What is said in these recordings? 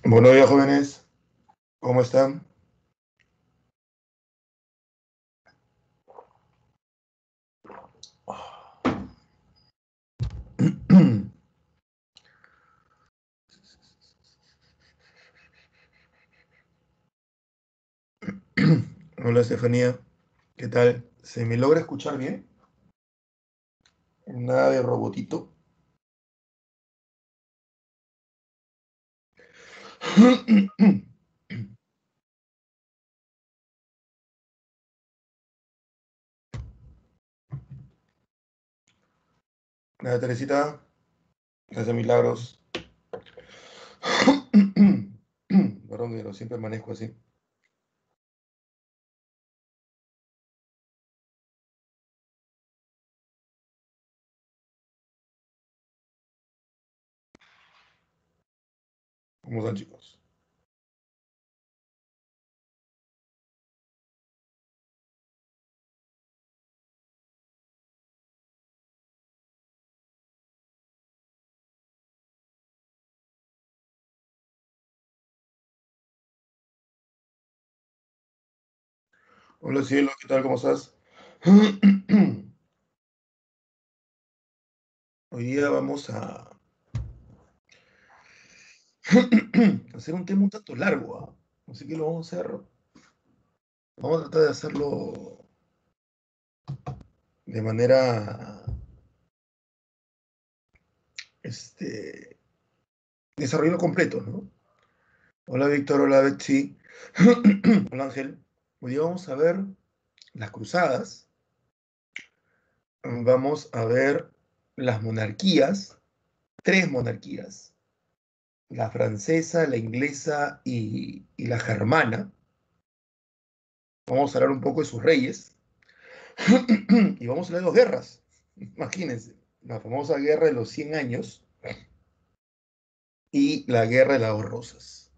Buenos días, jóvenes. ¿Cómo están? Hola, Estefanía. ¿Qué tal? ¿Se me logra escuchar bien? Nada de robotito. Nada, Teresita. Gracias, milagros. Perdón, pero siempre amanezco así. ¿Cómo están, chicos? Hola, cielo. ¿Qué tal? ¿Cómo estás? Hoy día vamos a hacer un tema un tanto largo, ¿ah? Así que lo vamos a hacer. Vamos a tratar de hacerlo de manera, este, desarrollo completo, ¿no? Hola Víctor, hola Betsy, hola Ángel. Hoy día vamos a ver las cruzadas, vamos a ver las monarquías, tres monarquías, la francesa, la inglesa y la germana. Vamos a hablar un poco de sus reyes y vamos a hablar de dos guerras. Imagínense, la famosa guerra de los 100 años y la guerra de las dos rosas.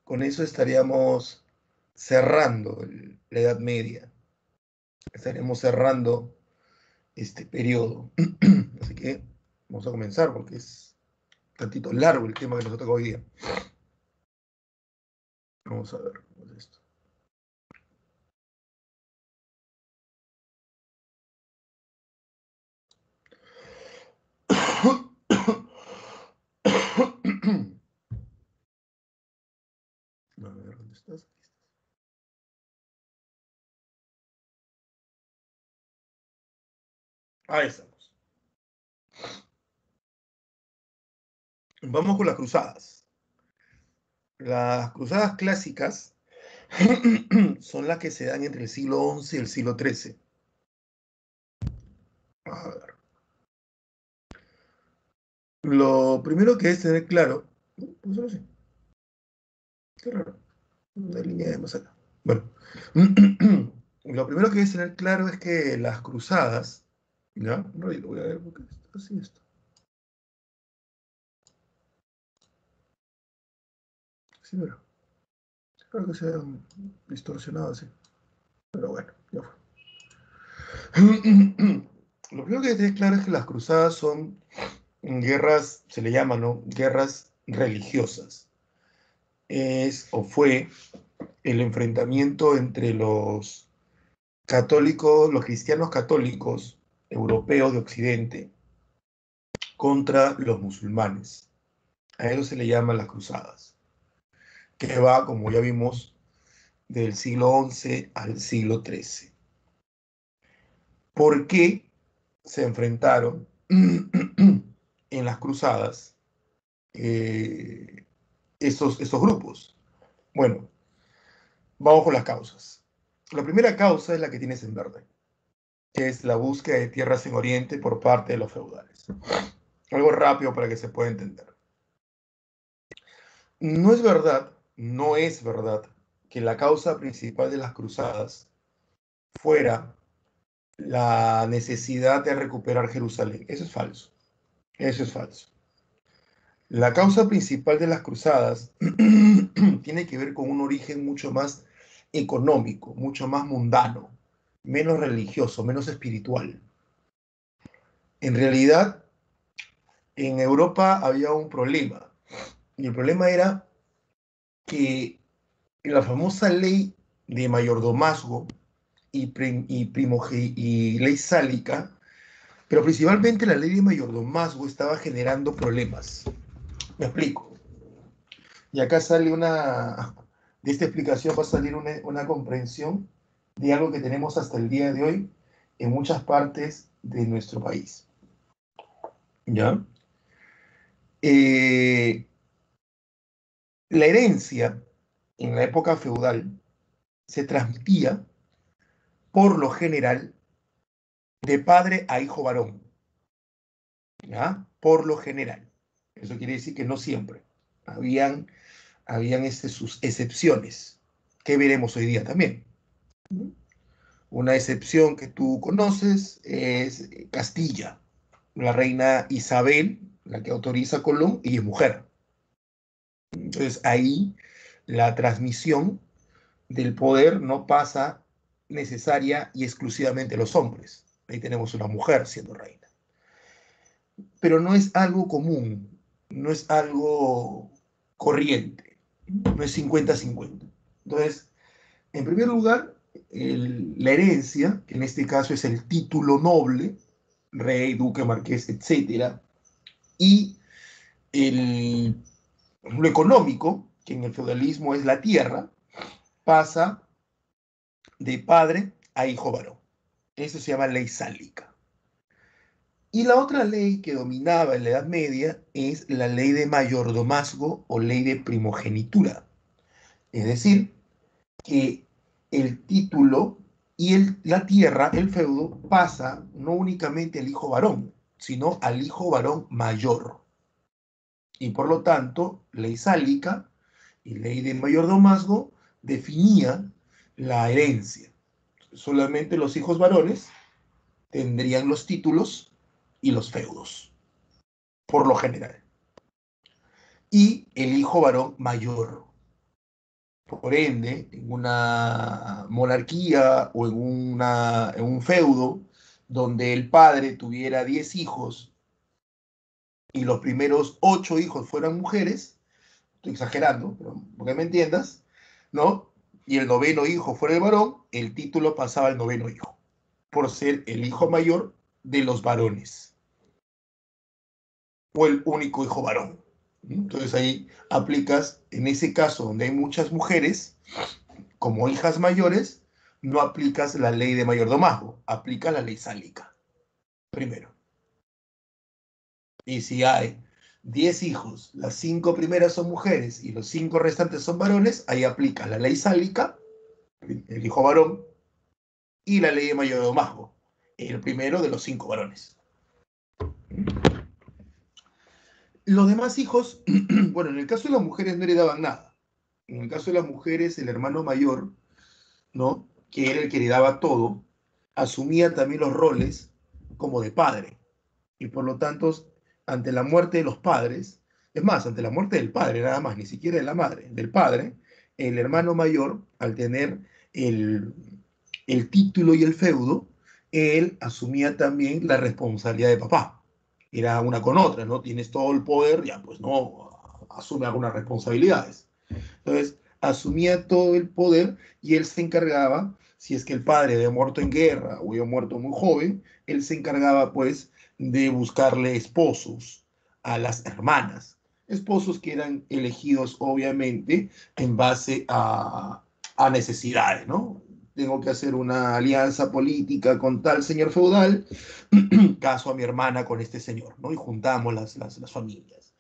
Con eso estaríamos cerrando la Edad Media, estaríamos cerrando este periodo. Así que vamos a comenzar porque es un tantito largo el tema que nos toca hoy día. Vamos a ver cómo es esto. A ver, ¿dónde estás? Ahí estamos. Vamos con las cruzadas. Las cruzadas clásicas son las que se dan entre el siglo XI y el siglo XIII. A ver. Lo primero que es tener claro, pues no sé, qué raro, una línea de más acá. Bueno, lo primero que es tener claro es que las cruzadas, ¿ya? Un ratito, voy a ver por qué está así esto. Sí, pero espero que sea distorsionado así. Pero bueno, ya fue. Lo primero que tener claro es que las cruzadas son guerras, se le llaman, ¿no? Guerras religiosas. Es o fue el enfrentamiento entre los católicos, los cristianos católicos europeos de Occidente contra los musulmanes. A eso se le llama las cruzadas, que va, como ya vimos, del siglo XI al siglo XIII. ¿Por qué se enfrentaron en las cruzadas estos grupos? Bueno, vamos con las causas. La primera causa es la que tienes en verde, que es la búsqueda de tierras en Oriente por parte de los feudales. Algo rápido para que se pueda entender. No es verdad, no es verdad que la causa principal de las cruzadas fuera la necesidad de recuperar Jerusalén. Eso es falso. Eso es falso. La causa principal de las cruzadas tiene que ver con un origen mucho más económico, mucho más mundano, menos religioso, menos espiritual. En realidad, en Europa había un problema. Y el problema era que la famosa ley de mayordomazgo y ley sálica, pero principalmente la ley de mayordomazgo estaba generando problemas. Me explico. Y acá sale de esta explicación va a salir una comprensión de algo que tenemos hasta el día de hoy en muchas partes de nuestro país. ¿Ya? Eh, la herencia en la época feudal se transmitía por lo general de padre a hijo varón, ¿ya? Por lo general. Eso quiere decir que no siempre. Habían sus excepciones, que veremos hoy día también. Una excepción que tú conoces es Castilla, la reina Isabel, la que autoriza a Colón, y es mujer. Entonces ahí la transmisión del poder no pasa necesaria y exclusivamente a los hombres. Ahí tenemos una mujer siendo reina. Pero no es algo común, no es algo corriente, no es 50-50. Entonces, en primer lugar, la herencia, que en este caso es el título noble, rey, duque, marqués, etcétera, y lo económico, que en el feudalismo es la tierra, pasa de padre a hijo varón. Eso se llama ley sálica. Y la otra ley que dominaba en la Edad Media es la ley de mayordomazgo o ley de primogenitura. Es decir, que el título y la tierra, el feudo, pasa no únicamente al hijo varón, sino al hijo varón mayor. Y por lo tanto, ley sálica y ley de mayordomazgo definía la herencia. Solamente los hijos varones tendrían los títulos y los feudos, por lo general. Y el hijo varón mayor. Por ende, en una monarquía o en un feudo donde el padre tuviera 10 hijos y los primeros 8 hijos fueran mujeres, estoy exagerando, pero porque me entiendas, ¿no? Y el noveno hijo fuera el varón, el título pasaba al noveno hijo, por ser el hijo mayor de los varones, o el único hijo varón. Entonces ahí aplicas, en ese caso donde hay muchas mujeres, como hijas mayores, no aplicas la ley de mayordomazgo, aplica la ley sálica, primero. Y si hay 10 hijos, las 5 primeras son mujeres y los 5 restantes son varones, ahí aplica la ley sálica, el hijo varón, y la ley de mayordomazgo, el primero de los 5 varones. Los demás hijos, bueno, en el caso de las mujeres no heredaban nada. En el caso de las mujeres, el hermano mayor, ¿no? Que era el que heredaba todo, asumía también los roles como de padre. Y por lo tanto, ante la muerte de los padres, es más, ante la muerte del padre nada más, ni siquiera de la madre, del padre, el hermano mayor, al tener el, el título y el feudo, él asumía también la responsabilidad de papá. Era una con otra, ¿no? Tienes todo el poder, ya pues no, asume algunas responsabilidades. Entonces, asumía todo el poder y él se encargaba, si es que el padre había muerto en guerra o había muerto muy joven, él se encargaba pues de buscarle esposos a las hermanas. Esposos que eran elegidos obviamente en base a necesidades, ¿no? Tengo que hacer una alianza política con tal señor feudal, caso a mi hermana con este señor, ¿no? Y juntamos las familias.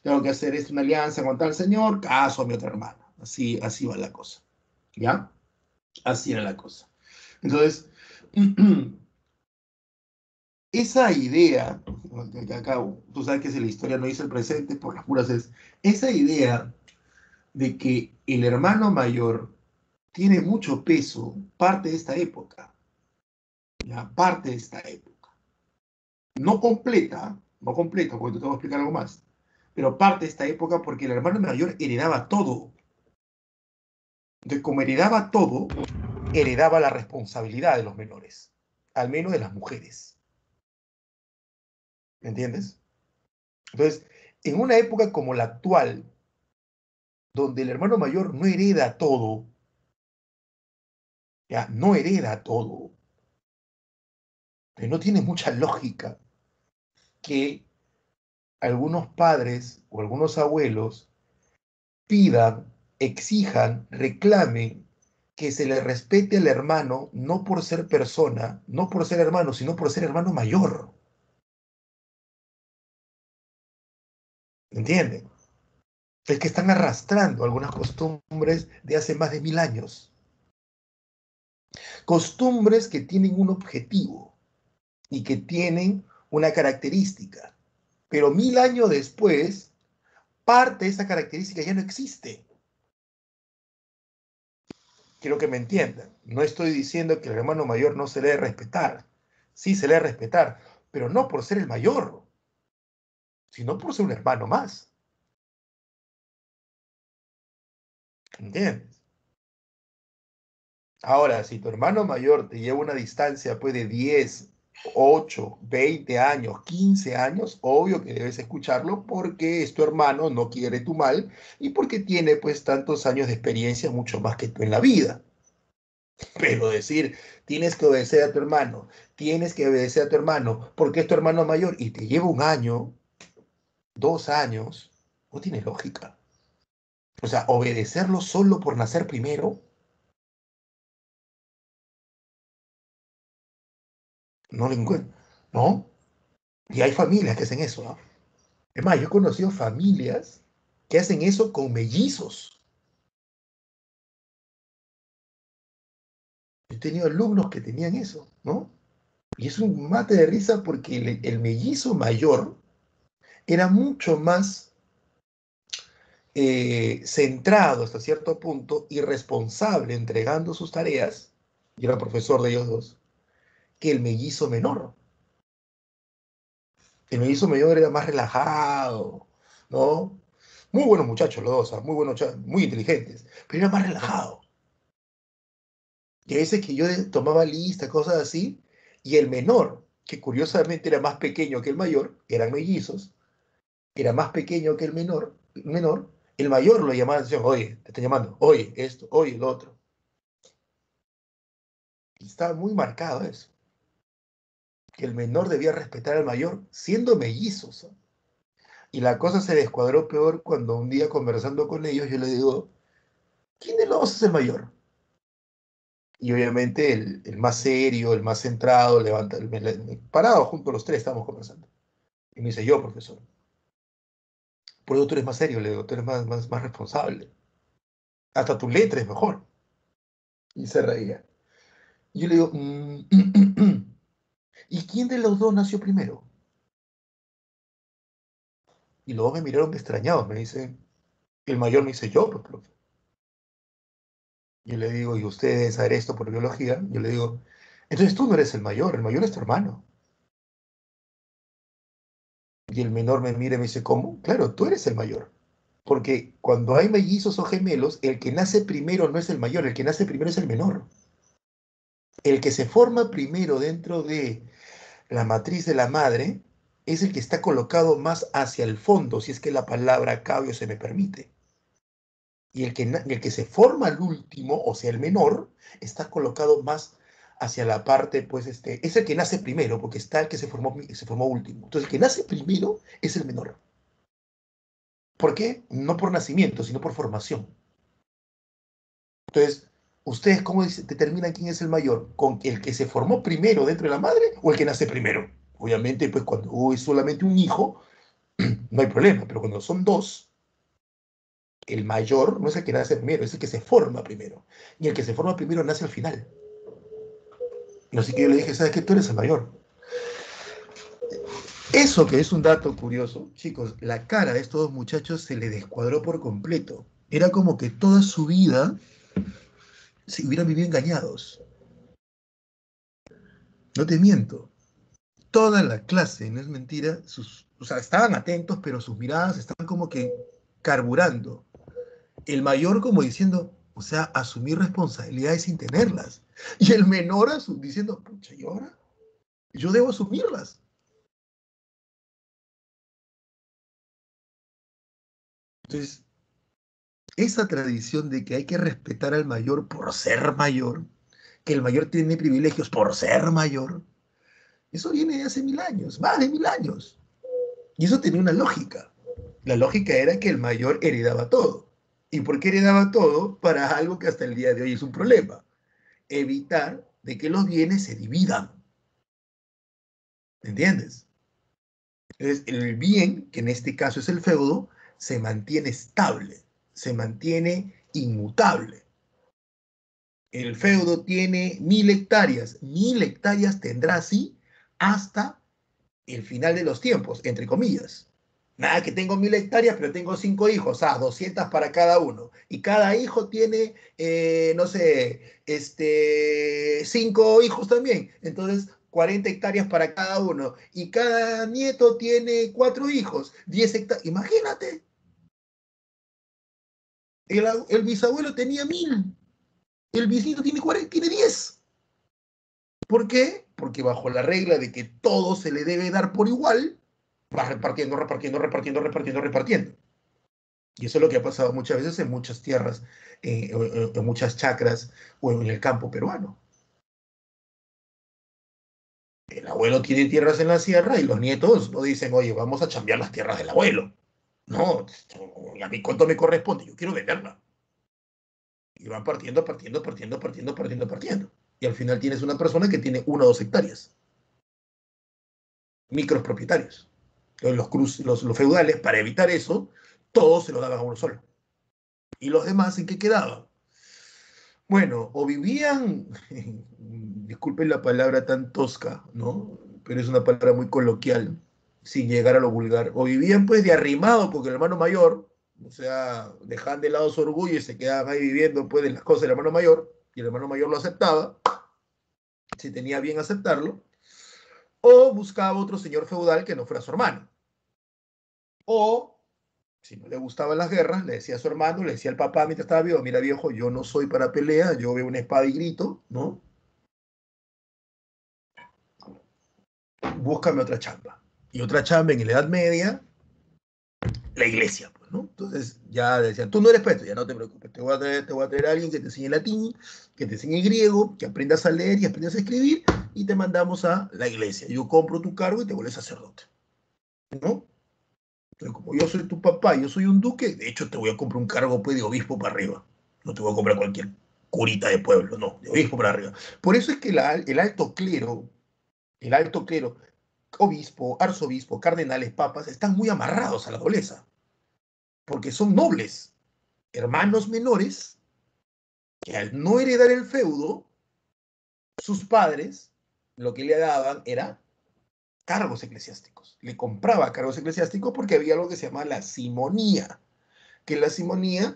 Tengo que hacer una alianza con tal señor, caso a mi otra hermana. Así va la cosa. ¿Ya? Así era la cosa. Entonces, esa idea, que acá tú sabes que si la historia no dice el presente, por las puras es, esa idea de que el hermano mayor tiene mucho peso, parte de esta época, ¿ya? Parte de esta época. No completa, porque te tengo que explicar algo más, pero parte de esta época porque el hermano mayor heredaba todo. Entonces, como heredaba todo, heredaba la responsabilidad de los menores, al menos de las mujeres. ¿Me entiendes? Entonces, en una época como la actual, donde el hermano mayor no hereda todo, ya, no hereda todo, no tiene mucha lógica que algunos padres o algunos abuelos pidan, exijan, reclamen que se le respete al hermano, no por ser persona, no por ser hermano, sino por ser hermano mayor. ¿Entienden? Es que están arrastrando algunas costumbres de hace más de 1000 años. Costumbres que tienen un objetivo y que tienen una característica. Pero 1000 años después, parte de esa característica ya no existe. Quiero que me entiendan. No estoy diciendo que el hermano mayor no se le debe respetar. Sí se le debe respetar, pero no por ser el mayor, sino por ser un hermano más. ¿Entiendes? Ahora, si tu hermano mayor te lleva una distancia pues, de 10, 8, 20 años, 15 años, obvio que debes escucharlo porque es tu hermano, no quiere tu mal y porque tiene pues tantos años de experiencia, mucho más que tú en la vida. Pero decir, tienes que obedecer a tu hermano, tienes que obedecer a tu hermano porque es tu hermano mayor y te lleva un año, 2 años, no tiene lógica. O sea, obedecerlo solo por nacer primero, no lo encuentro, ¿no? Y hay familias que hacen eso, ¿no? Es más, yo he conocido familias que hacen eso con mellizos. He tenido alumnos que tenían eso, ¿no? Y es un mate de risa porque el mellizo mayor era mucho más centrado hasta cierto punto y responsable entregando sus tareas, y era profesor de ellos dos, que el mellizo menor. El mellizo mayor era más relajado, ¿no? Muy buenos muchachos los dos, ¿ah? Muy buenos, muy inteligentes, pero era más relajado. Y a veces que yo tomaba lista, cosas así, y el menor, que curiosamente era más pequeño que el mayor, eran mellizos, era más pequeño que el menor, el mayor lo llamaba la atención, oye, te están llamando, oye, esto, oye, lo otro. Y estaba muy marcado eso, que el menor debía respetar al mayor siendo mellizos, ¿no? Y la cosa se descuadró peor cuando un día conversando con ellos yo le digo, ¿quién de los dos es el mayor? Y obviamente el más serio, el más centrado, levanta, parado junto a los tres estábamos conversando. Y me dice, yo, profesor. Por eso tú eres más serio, le digo, tú eres más responsable. Hasta tu letra es mejor. Y se reía. Y yo le digo, ¿y quién de los dos nació primero? Y los dos me miraron extrañados, me dicen, el mayor me dice, yo, pues, profe. Yo le digo, ¿y usted debe saber esto por biología? Yo le digo, entonces tú no eres el mayor es tu hermano. Y el menor me mira y me dice, ¿cómo? Claro, tú eres el mayor. Porque cuando hay mellizos o gemelos, el que nace primero no es el mayor, el que nace primero es el menor. El que se forma primero dentro de la matriz de la madre es el que está colocado más hacia el fondo, si es que la palabra cabe o se me permite. Y el que se forma al último, o sea, el menor, está colocado más hacia la parte, pues, es el que nace primero, porque está el que se formó último. Entonces, el que nace primero es el menor. ¿Por qué? No por nacimiento, sino por formación. Entonces, ¿ustedes cómo determinan quién es el mayor? ¿Con el que se formó primero dentro de la madre o el que nace primero? Obviamente, pues cuando es solamente un hijo, no hay problema, pero cuando son dos, el mayor no es el que nace primero, es el que se forma primero. Y el que se forma primero nace al final. Y así que yo le dije, ¿sabes qué? Tú eres el mayor. Eso que es un dato curioso, chicos, la cara de estos dos muchachos se le descuadró por completo. Era como que toda su vida se hubieran vivido engañados. No te miento. Toda la clase, no es mentira, o sea, estaban atentos, pero sus miradas estaban como que carburando. El mayor como diciendo, o sea, asumir responsabilidades sin tenerlas. Y el menor diciendo, pucha, ¿y ahora? Yo debo asumirlas. Entonces, esa tradición de que hay que respetar al mayor por ser mayor, que el mayor tiene privilegios por ser mayor, eso viene de hace 1000 años, más de 1000 años. Y eso tenía una lógica. La lógica era que el mayor heredaba todo. ¿Y por qué heredaba todo? Para algo que hasta el día de hoy es un problema. Evitar de que los bienes se dividan. ¿Entiendes? Entonces, el bien, que en este caso es el feudo, se mantiene estable, se mantiene inmutable. El feudo tiene 1000 hectáreas. 1000 hectáreas tendrá así hasta el final de los tiempos, entre comillas. Nada, que tengo 1000 hectáreas, pero tengo 5 hijos, 200 para cada uno. Y cada hijo tiene, no sé, 5 hijos también. Entonces, 40 hectáreas para cada uno. Y cada nieto tiene 4 hijos, 10 hectáreas. Imagínate, el bisabuelo tenía 1000, el bisnieto tiene 40, tiene 10. ¿Por qué? Porque bajo la regla de que todo se le debe dar por igual, va repartiendo, repartiendo, repartiendo, repartiendo, repartiendo. Y eso es lo que ha pasado muchas veces en muchas tierras, en muchas chacras o en el campo peruano. El abuelo tiene tierras en la sierra y los nietos no dicen, oye, vamos a chambear las tierras del abuelo. No, a mí cuánto me corresponde, yo quiero venderla. Y van partiendo, partiendo, partiendo, partiendo, partiendo, partiendo. Y al final tienes una persona que tiene 1 o 2 hectáreas, micros propietarios. Entonces los feudales, para evitar eso, todos se lo daban a uno solo. ¿Y los demás en qué quedaban? Bueno, o vivían, disculpen la palabra tan tosca, ¿no? Pero es una palabra muy coloquial, sin llegar a lo vulgar. O vivían pues de arrimado porque el hermano mayor, o sea, dejaban de lado su orgullo y se quedaban ahí viviendo pues de las cosas del hermano mayor, y el hermano mayor lo aceptaba, si tenía bien aceptarlo, o buscaba otro señor feudal que no fuera su hermano. O si no le gustaban las guerras, le decía a su hermano, le decía al papá mientras estaba vivo, mira viejo, yo no soy para pelea, yo veo una espada y grito, ¿no? Búscame otra chamba. Y otra chamba en la Edad Media, la iglesia, pues, ¿no? Entonces ya decían, tú no eres presto, ya no te preocupes, te voy a traer a alguien que te enseñe latín, que te enseñe griego, que aprendas a leer y aprendas a escribir, y te mandamos a la iglesia. Yo compro tu cargo y te vuelves sacerdote, ¿no? Entonces, como yo soy tu papá, yo soy un duque, de hecho te voy a comprar un cargo pues, de obispo para arriba. No te voy a comprar cualquier curita de pueblo, no, de obispo para arriba. Por eso es que el alto clero, obispo, arzobispo, cardenales, papas, están muy amarrados a la nobleza, porque son nobles, hermanos menores, que al no heredar el feudo, sus padres lo que le daban era cargos eclesiásticos. Le compraba cargos eclesiásticos porque había algo que se llama la simonía, que la simonía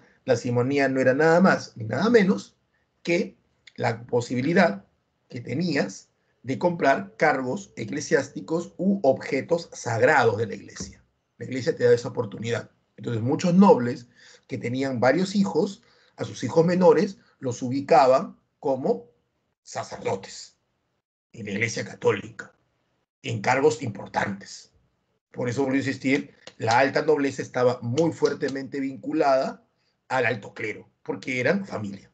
no era nada más ni nada menos que la posibilidad que tenías de comprar cargos eclesiásticos u objetos sagrados de la iglesia. La iglesia te da esa oportunidad. Entonces muchos nobles que tenían varios hijos, a sus hijos menores los ubicaban como sacerdotes en la iglesia católica, en cargos importantes. Por eso volvió a insistir, la alta nobleza estaba muy fuertemente vinculada al alto clero, porque eran familia.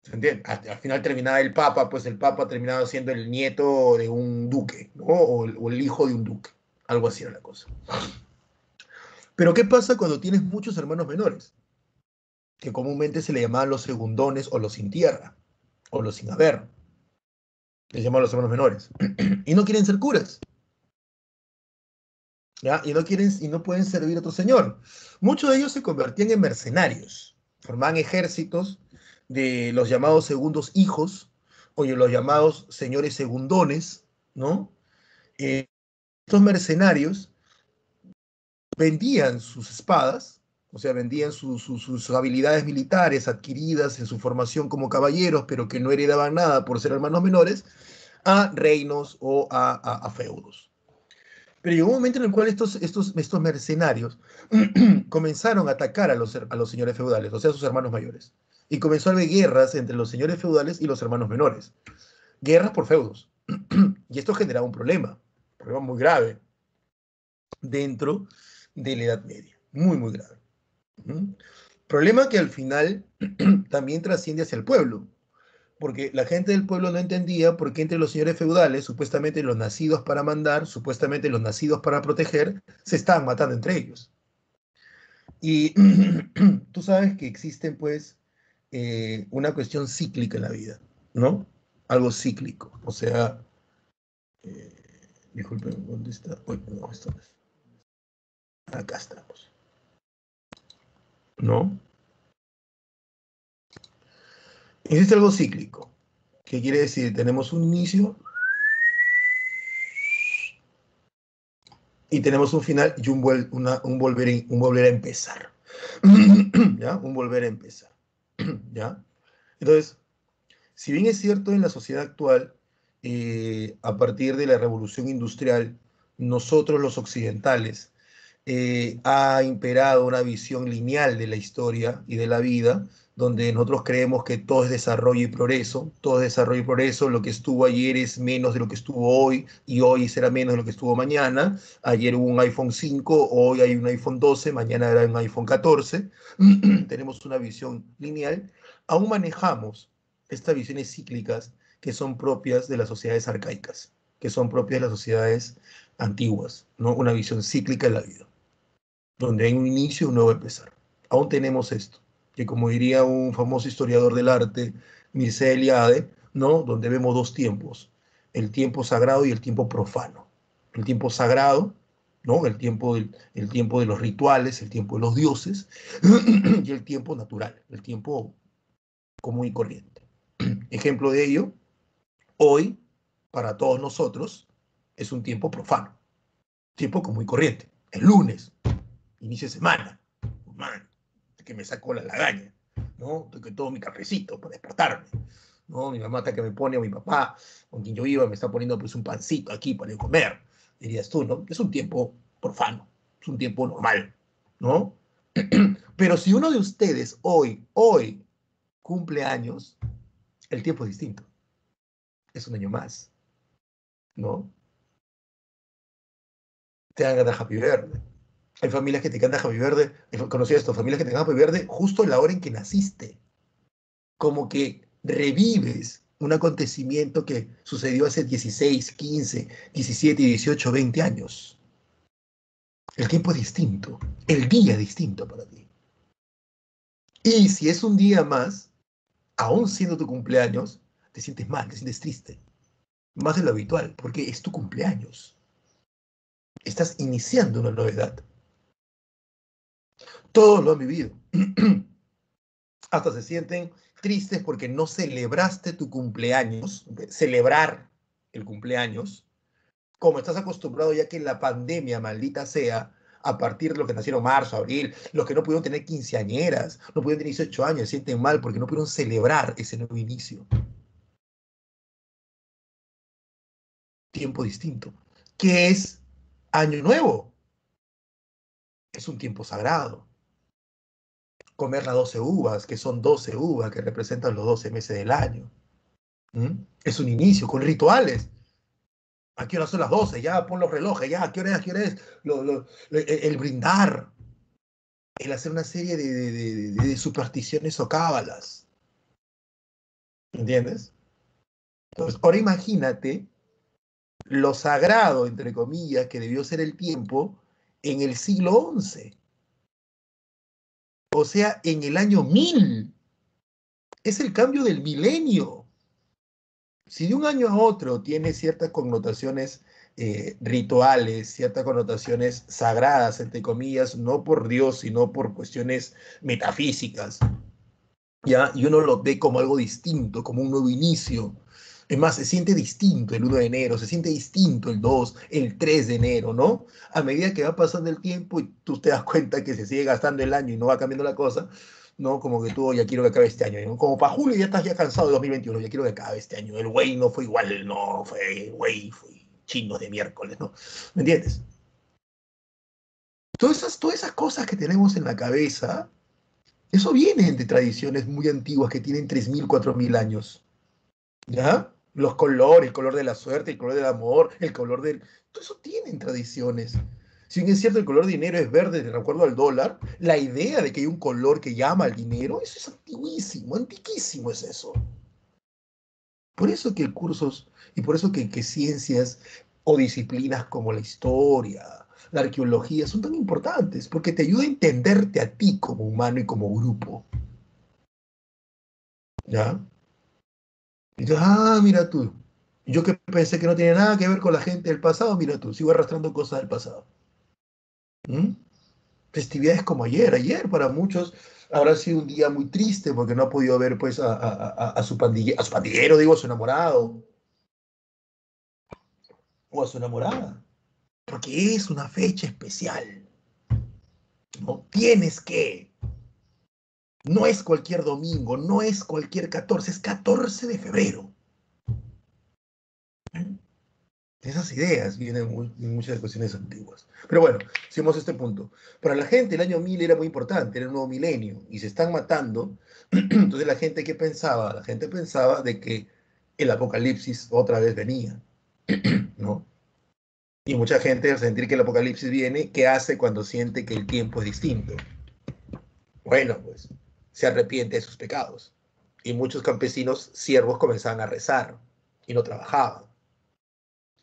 ¿Se entiende? Al final terminaba el papa, pues el papa terminaba siendo el nieto de un duque, ¿no? O el hijo de un duque. Algo así era la cosa. Pero ¿qué pasa cuando tienes muchos hermanos menores? Que comúnmente se le llamaban los segundones o los sin tierra, o los sin haber. Les llaman los hermanos menores. Y no quieren ser curas. ¿Ya? Y no pueden servir a otro señor. Muchos de ellos se convertían en mercenarios, formaban ejércitos de los llamados segundos hijos, o de los llamados señores segundones, ¿no? Eh, Estos mercenarios vendían sus espadas, o sea, vendían sus habilidades militares adquiridas en su formación como caballeros, pero que no heredaban nada por ser hermanos menores, a reinos o a feudos. Pero llegó un momento en el cual estos mercenarios comenzaron a atacar a los señores feudales, o sea, a sus hermanos mayores. Y comenzó a haber guerras entre los señores feudales y los hermanos menores. Guerras por feudos. Y esto generaba un problema muy grave dentro de la Edad Media. Muy, muy grave. ¿Mm? Problema que al final también trasciende hacia el pueblo, porque la gente del pueblo no entendía por qué entre los señores feudales, supuestamente los nacidos para mandar, supuestamente los nacidos para proteger, se estaban matando entre ellos. Y tú sabes que existen, pues, una cuestión cíclica en la vida, ¿no? Algo cíclico. O sea, disculpen, ¿dónde está? Uy, no, esto no es. Acá estamos, ¿no? Existe algo cíclico. ¿Qué quiere decir? Tenemos un inicio y tenemos un final y un volver a empezar. ¿Ya? Un volver a empezar. ¿Ya? Entonces, si bien es cierto en la sociedad actual, a partir de la revolución industrial, nosotros los occidentales ha imperado una visión lineal de la historia y de la vida, donde nosotros creemos que todo es desarrollo y progreso, todo es desarrollo y progreso, lo que estuvo ayer es menos de lo que estuvo hoy y hoy será menos de lo que estuvo mañana, ayer hubo un iPhone 5, hoy hay un iPhone 12, mañana era un iPhone 14, tenemos una visión lineal, aún manejamos estas visiones cíclicas que son propias de las sociedades arcaicas, que son propias de las sociedades antiguas, ¿no? Una visión cíclica de la vida donde hay un inicio y un nuevo empezar. Aún tenemos esto, que como diría un famoso historiador del arte, Mircea Eliade, ¿no? Donde vemos dos tiempos, el tiempo sagrado y el tiempo profano. El tiempo sagrado, ¿no? El tiempo de los rituales, el tiempo de los dioses, y el tiempo natural, el tiempo común y corriente. Ejemplo de ello, hoy, para todos nosotros, es un tiempo profano, tiempo común y corriente. El lunes, inicio de semana, man, que me saco la lagaña, ¿no? Que todo mi cafecito para despertarme, ¿no? Mi mamá está que me pone, o mi papá, con quien yo iba, me está poniendo pues un pancito aquí para comer, dirías tú, ¿no? Es un tiempo profano, es un tiempo normal, ¿no? Pero si uno de ustedes hoy cumple años, el tiempo es distinto, es un año más, ¿no? Te dan ganas Happy Verde. Hay familias que te cantan Happy Verde, conocí esto, familias que te cantan Happy Verde justo en la hora en que naciste, como que revives un acontecimiento que sucedió hace 16, 15, 17, 18, 20 años. El tiempo es distinto, el día es distinto para ti. Y si es un día más, aún siendo tu cumpleaños, te sientes mal, te sientes triste, más de lo habitual, porque es tu cumpleaños. Estás iniciando una novedad. Todos lo han vivido. Hasta se sienten tristes porque no celebraste tu cumpleaños, celebrar el cumpleaños, como estás acostumbrado ya que la pandemia, maldita sea, a partir de los que nacieron marzo, abril, los que no pudieron tener quinceañeras, no pudieron tener 18 años, se sienten mal porque no pudieron celebrar ese nuevo inicio. Tiempo distinto. ¿Qué es Año Nuevo? Es un tiempo sagrado. Comer las 12 uvas, que son 12 uvas que representan los 12 meses del año. ¿Mm? Es un inicio con rituales. ¿A qué hora son las 12? Ya pon los relojes, ya, ¿a qué hora es? ¿A qué hora es? El brindar, el hacer una serie de supersticiones o cábalas. ¿Entiendes? Entonces, ahora imagínate lo sagrado, entre comillas, que debió ser el tiempo en el siglo XI. O sea, en el año 1000. Es el cambio del milenio. Si de un año a otro tiene ciertas connotaciones rituales, ciertas connotaciones sagradas, entre comillas, no por Dios, sino por cuestiones metafísicas, ¿ya? Y uno lo ve como algo distinto, como un nuevo inicio. Es más, se siente distinto el 1 de enero, se siente distinto el 2, el 3 de enero, ¿no? A medida que va pasando el tiempo y tú te das cuenta que se sigue gastando el año y no va cambiando la cosa, ¿no? Como que tú, ya quiero que acabe este año, ¿no? Como para julio ya estás ya cansado de 2021, ya quiero que acabe este año. El güey no fue igual, no, fue güey, fue chino de miércoles, ¿no? ¿Me entiendes? Todas esas cosas que tenemos en la cabeza, eso viene de tradiciones muy antiguas que tienen 3000, 4000 años. ¿Ya? Los colores, el color de la suerte, el color del amor, el color del... Todo eso tienen tradiciones. Si bien es cierto el color de dinero es verde de acuerdo al dólar, la idea de que hay un color que llama al dinero, eso es antiguísimo, antiquísimo es eso. Por eso que cursos y por eso que ciencias o disciplinas como la historia, la arqueología son tan importantes, porque te ayuda a entenderte a ti como humano y como grupo, ¿ya? Y tú, mira tú, yo que pensé que no tenía nada que ver con la gente del pasado, mira tú, sigo arrastrando cosas del pasado. ¿Mm? Festividades como ayer para muchos habrá sido un día muy triste porque no ha podido ver pues a su pandillero, digo, a su enamorado o a su enamorada, porque es una fecha especial, ¿no? Tienes que, no es cualquier domingo, no es cualquier 14, es 14 de febrero. Esas ideas vienen en muchas cuestiones antiguas. Pero bueno, sigamos este punto. Para la gente el año 1000 era muy importante, era un nuevo milenio, y se están matando. Entonces la gente, ¿qué pensaba? La gente pensaba de que el apocalipsis otra vez venía, ¿no? Y mucha gente al sentir que el apocalipsis viene, ¿qué hace cuando siente que el tiempo es distinto? Bueno, pues se arrepiente de sus pecados. Y muchos campesinos, siervos, comenzaban a rezar y no trabajaban.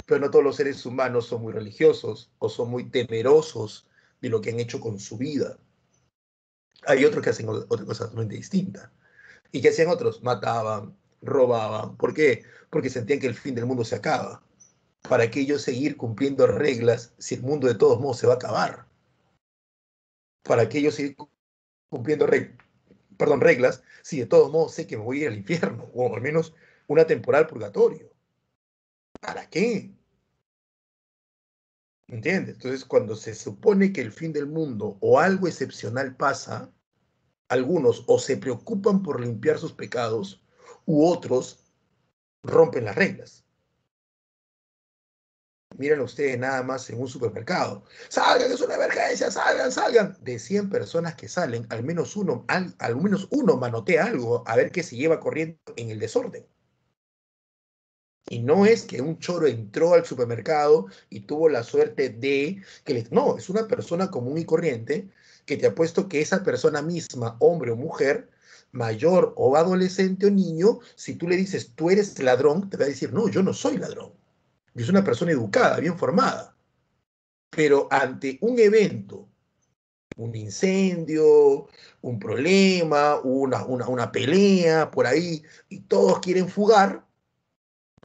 Pero no todos los seres humanos son muy religiosos o son muy temerosos de lo que han hecho con su vida. Hay otros que hacen otra cosa totalmente distinta. ¿Y qué hacían otros? Mataban, robaban. ¿Por qué? Porque sentían que el fin del mundo se acaba. ¿Para qué yo seguir cumpliendo reglas si el mundo de todos modos se va a acabar? ¿Para qué yo seguir cumpliendo reglas si de todos modos sé que me voy a ir al infierno o al menos una temporal purgatorio? ¿Para qué? ¿Entiendes? Entonces, cuando se supone que el fin del mundo o algo excepcional pasa, algunos o se preocupan por limpiar sus pecados u otros rompen las reglas. Miren ustedes nada más en un supermercado. Salgan, es una emergencia, salgan, salgan. De 100 personas que salen, al menos uno manotea algo a ver qué se lleva corriendo en el desorden. Y no es que un choro entró al supermercado y tuvo la suerte de no, es una persona común y corriente que te apuesto que esa persona misma, hombre o mujer, mayor o adolescente o niño, si tú le dices tú eres ladrón, te va a decir no, yo no soy ladrón. Yo soy una persona educada, bien formada. Pero ante un evento, un incendio, un problema, una pelea por ahí, y todos quieren fugar,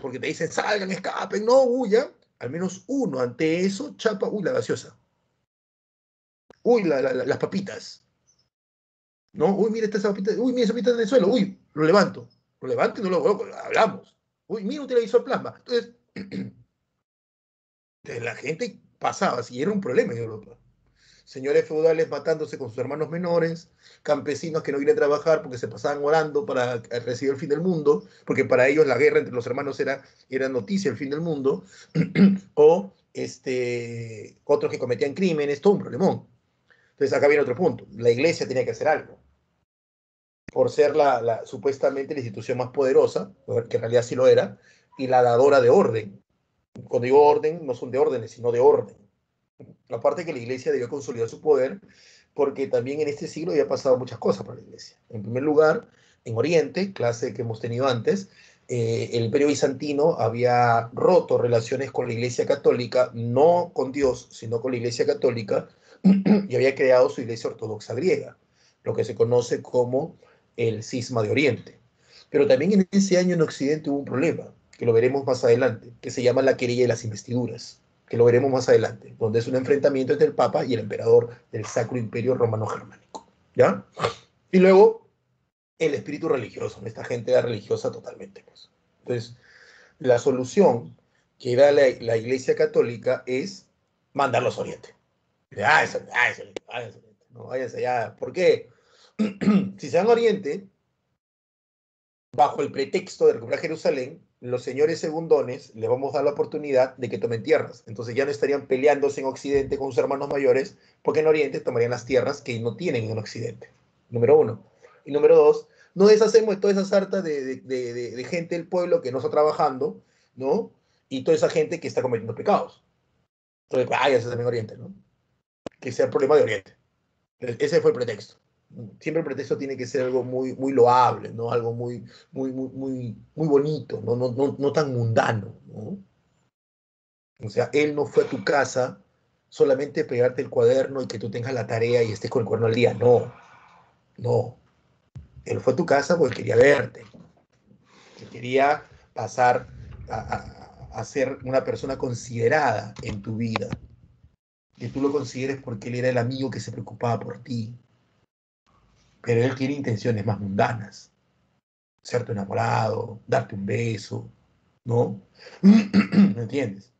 porque te dicen salgan, escapen, no huyan, al menos uno ante eso chapa, uy, la gaseosa, uy, las papitas, ¿no? Uy, mira esa papita, uy, mira esa papita en el suelo, uy, lo levanto y no lo hablamos. Uy, mira un televisor plasma. Entonces, la gente pasaba, si era un problema en Europa. Señores feudales matándose con sus hermanos menores, campesinos que no querían trabajar porque se pasaban orando para recibir el fin del mundo, porque para ellos la guerra entre los hermanos era noticia, el fin del mundo, o otros que cometían crímenes, todo un problemón. Entonces acá viene otro punto, la iglesia tenía que hacer algo, por ser supuestamente la institución más poderosa, que en realidad sí lo era, y la dadora de orden. Cuando digo orden, no son de órdenes, sino de orden. Aparte que la iglesia debió consolidar su poder, porque también en este siglo había pasado muchas cosas para la iglesia. En primer lugar, en Oriente, clase que hemos tenido antes, el imperio bizantino había roto relaciones con la iglesia católica, no con Dios, sino con la iglesia católica, y había creado su iglesia ortodoxa griega, lo que se conoce como el cisma de Oriente. Pero también en ese año en Occidente hubo un problema, que lo veremos más adelante, que se llama la querella de las investiduras, que lo veremos más adelante, donde es un enfrentamiento entre el Papa y el emperador del Sacro Imperio Romano Germánico. ¿Ya? Y luego el espíritu religioso, esta gente era religiosa totalmente. Pues. Entonces, la solución que da la Iglesia Católica es mandarlos a Oriente. No váyanse allá. ¿Por qué? Si se van a Oriente, bajo el pretexto de recuperar Jerusalén, los señores segundones les vamos a dar la oportunidad de que tomen tierras. Entonces ya no estarían peleándose en Occidente con sus hermanos mayores, porque en Oriente tomarían las tierras que no tienen en Occidente. Número uno. Y número dos, no deshacemos de toda esa sarta de gente del pueblo que no está trabajando, ¿no? Y toda esa gente que está cometiendo pecados. Entonces, váyanse también a Oriente, ¿no? que sea el problema de Oriente. Ese fue el pretexto. Siempre el pretexto tiene que ser algo muy, muy loable, ¿no? Algo muy, muy, muy, muy, muy bonito, no tan mundano, ¿no? O sea, él no fue a tu casa solamente pegarte el cuaderno y que tú tengas la tarea y estés con el cuaderno al día. No, no. Él fue a tu casa porque quería verte, que quería pasar a ser una persona considerada en tu vida, que tú lo consideres porque él era el amigo que se preocupaba por ti, pero él tiene intenciones más mundanas, ser tu enamorado, darte un beso, ¿no? ¿Me entiendes?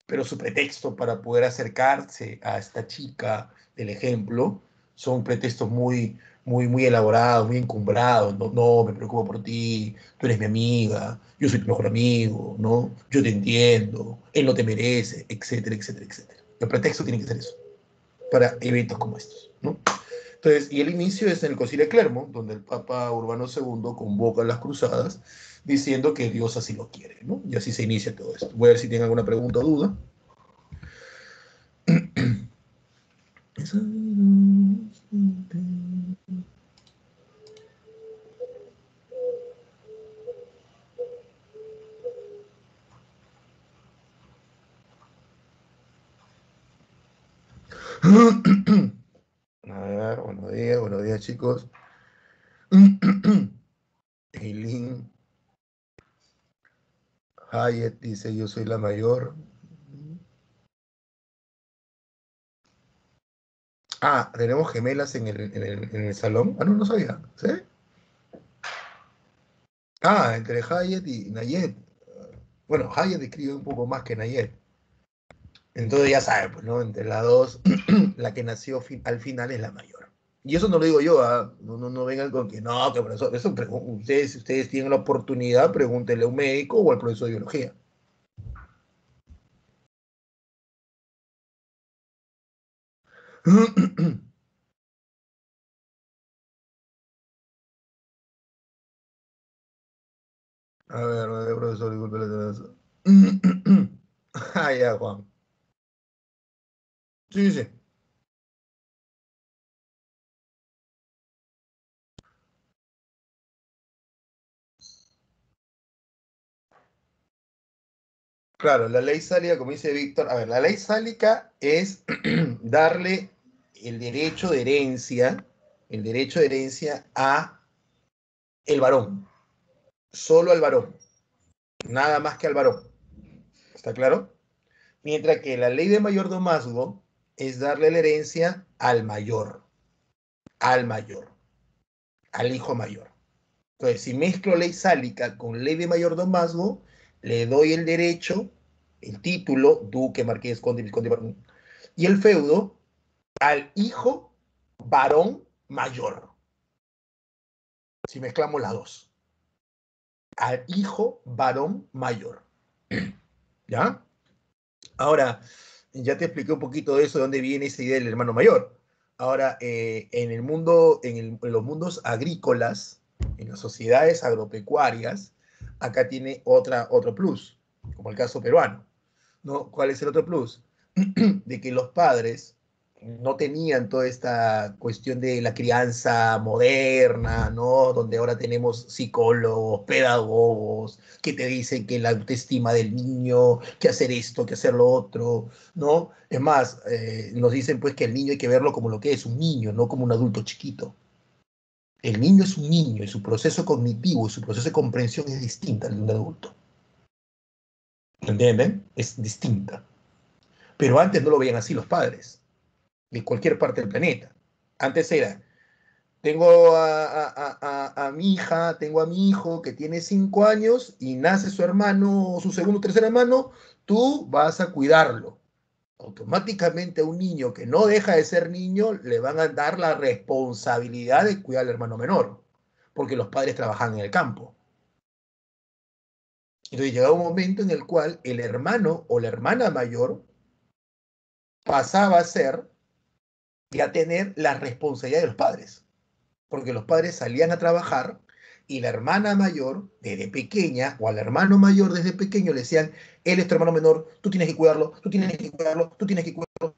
Pero su pretexto para poder acercarse a esta chica del ejemplo son pretextos muy, muy, muy elaborados, muy encumbrados. No, no, me preocupo por ti, tú eres mi amiga, yo soy tu mejor amigo, ¿no? Yo te entiendo, él no te merece, etcétera, etcétera, etcétera. El pretexto tiene que ser eso, para eventos como estos, ¿no? Entonces, y el inicio es en el Concilio de Clermont, donde el Papa Urbano II convoca a las cruzadas diciendo que Dios así lo quiere, ¿no? Y así se inicia todo esto. Voy a ver si tienen alguna pregunta o duda. A ver, buenos días chicos. Eileen Hayet dice, yo soy la mayor. Ah, tenemos gemelas en el salón. Ah, no, no sabía. ¿Sí? Ah, entre Hayet y Nayet. Bueno, Hayet escribe un poco más que Nayet. Entonces ya saben, pues, ¿no? Entre las dos, la que nació al final es la mayor. Y eso no lo digo yo, ¿ah? No vengan con que no, que profesor, eso ustedes, si ustedes tienen la oportunidad, pregúntenle a un médico o al profesor de biología. A ver, profesor, disculpe la tardanza. Ah, ya, Juan. Sí, sí. Claro, la ley sálica, como dice Víctor, a ver, la ley sálica es darle el derecho de herencia a el varón, solo al varón, nada más que al varón. ¿Está claro? Mientras que la ley de mayordomazgo es darle la herencia al mayor, al hijo mayor. Entonces, si mezclo ley sálica con ley de mayordomazgo, le doy el derecho, el título, duque, marqués, conde, vizconde, barón, y el feudo al hijo varón mayor. Si mezclamos las dos, al hijo varón mayor. ¿Ya? Ahora, ya te expliqué un poquito de eso, de dónde viene esa idea del hermano mayor. Ahora, en el mundo, en los mundos agrícolas, en las sociedades agropecuarias, acá tiene otro plus, como el caso peruano, ¿no? ¿Cuál es el otro plus? De que los padres no tenían toda esta cuestión de la crianza moderna, ¿no? Donde ahora tenemos psicólogos, pedagogos, que te dicen que la autoestima del niño, que hacer esto, que hacer lo otro, ¿no? Es más, nos dicen pues que el niño hay que verlo como lo que es, un niño, no como un adulto chiquito. El niño es un niño y su proceso cognitivo y su proceso de comprensión es distinta al de un adulto. ¿Entienden? Es distinta. Pero antes no lo veían así los padres, de cualquier parte del planeta. Antes era, tengo a mi hija, tengo a mi hijo que tiene 5 años y nace su hermano, su segundo o tercer hermano, tú vas a cuidarlo. Automáticamente a un niño que no deja de ser niño le van a dar la responsabilidad de cuidar al hermano menor, porque los padres trabajan en el campo. Entonces llegaba un momento en el cual el hermano o la hermana mayor pasaba a ser y a tener la responsabilidad de los padres, porque los padres salían a trabajar y la hermana mayor, desde pequeña, o al hermano mayor desde pequeño, le decían, él es tu hermano menor, tú tienes que cuidarlo, tú tienes que cuidarlo, tú tienes que cuidarlo.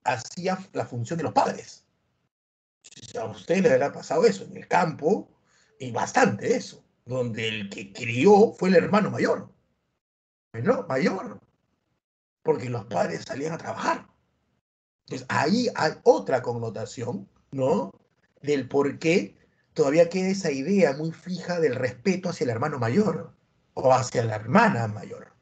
hacía la función de los padres. A usted le habrá pasado eso en el campo, y bastante eso, donde el que crió fue el hermano mayor, ¿no? Mayor, porque los padres salían a trabajar. Entonces ahí hay otra connotación, ¿no? Del por qué todavía queda esa idea muy fija del respeto hacia el hermano mayor o hacia la hermana mayor.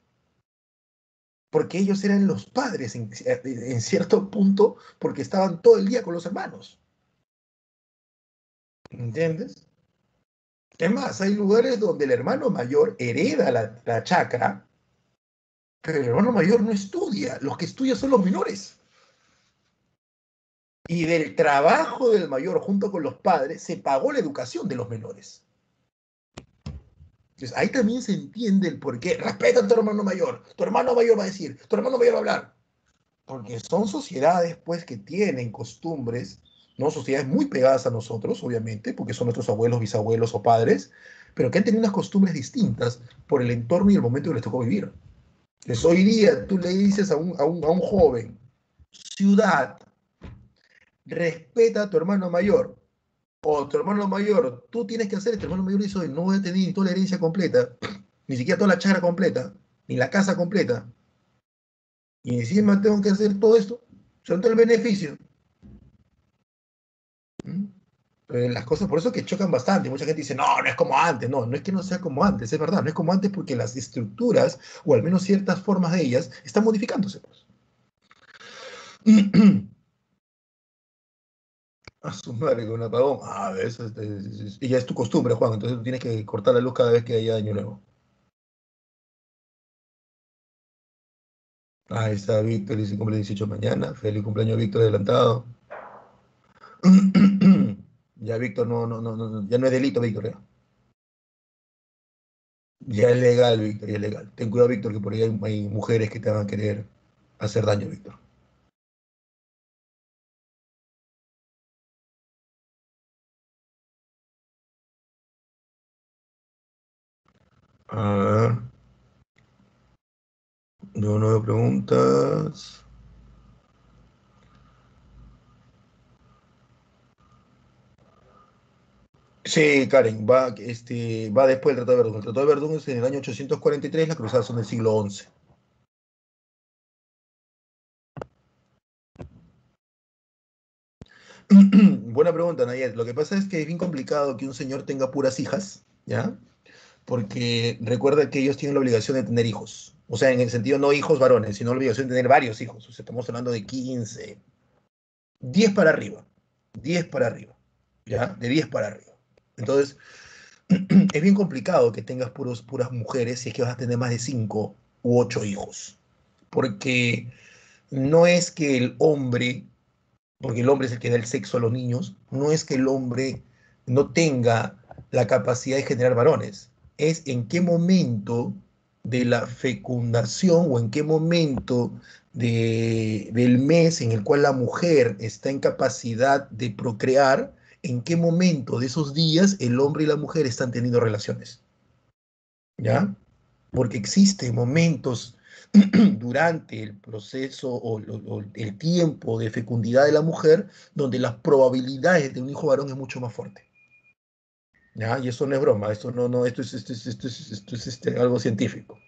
Porque ellos eran los padres en cierto punto, porque estaban todo el día con los hermanos. ¿Entiendes? Es más, hay lugares donde el hermano mayor hereda la chacra, pero el hermano mayor no estudia. Los que estudian son los menores. Y del trabajo del mayor junto con los padres se pagó la educación de los menores. Entonces ahí también se entiende el por qué. Respeta a tu hermano mayor va a decir, tu hermano mayor va a hablar. Porque son sociedades pues que tienen costumbres, ¿no? Sociedades muy pegadas a nosotros, obviamente, porque son nuestros abuelos, bisabuelos o padres, pero que han tenido unas costumbres distintas por el entorno y el momento que les tocó vivir. Entonces hoy día tú le dices a un joven, ciudad, respeta a tu hermano mayor, o tu hermano mayor, tú tienes que hacer, tu hermano mayor dice, no voy a tener ni toda la herencia completa, ni siquiera toda la chara completa, ni la casa completa, y encima tengo que hacer todo esto, son todo el beneficio. ¿Mm? Las cosas, por eso que chocan bastante. Mucha gente dice, no, no es como antes. No, no es que no sea como antes, es verdad, no es como antes porque las estructuras, o al menos ciertas formas de ellas, están modificándose. Pues. A su madre con un apagón. Ah, eso y ya es tu costumbre, Juan. Entonces tú tienes que cortar la luz cada vez que haya año nuevo. Ahí está Víctor, dice cumple 18 mañana. Feliz cumpleaños, Víctor, adelantado. Ya, Víctor, ya no es delito, Víctor. Ya, ya es legal, Víctor, ya es legal. Ten cuidado, Víctor, que por ahí hay mujeres que te van a querer hacer daño, Víctor. A ver, no me preguntas. Sí, Karen, va después del Tratado de Verdún. El Tratado de Verdún es en el año 843, las cruzadas son del siglo XI. Buena pregunta, Nayet. Lo que pasa es que es bien complicado que un señor tenga puras hijas, ¿ya? Porque recuerda que ellos tienen la obligación de tener hijos. O sea, en el sentido no hijos varones, sino la obligación de tener varios hijos. O sea, estamos hablando de 15, 10 para arriba. 10 para arriba, ¿ya? De 10 para arriba. Entonces, es bien complicado que tengas puras mujeres si es que vas a tener más de 5 u 8 hijos. Porque no es que el hombre, porque el hombre es el que da el sexo a los niños, no es que el hombre no tenga la capacidad de generar varones, es en qué momento de la fecundación o en qué momento del mes en el cual la mujer está en capacidad de procrear, en qué momento de esos días el hombre y la mujer están teniendo relaciones, ¿ya? Porque existen momentos durante el proceso o el tiempo de fecundidad de la mujer donde las probabilidades de un hijo varón es mucho más fuerte. ¿Ya? Y eso no es broma, esto es algo científico.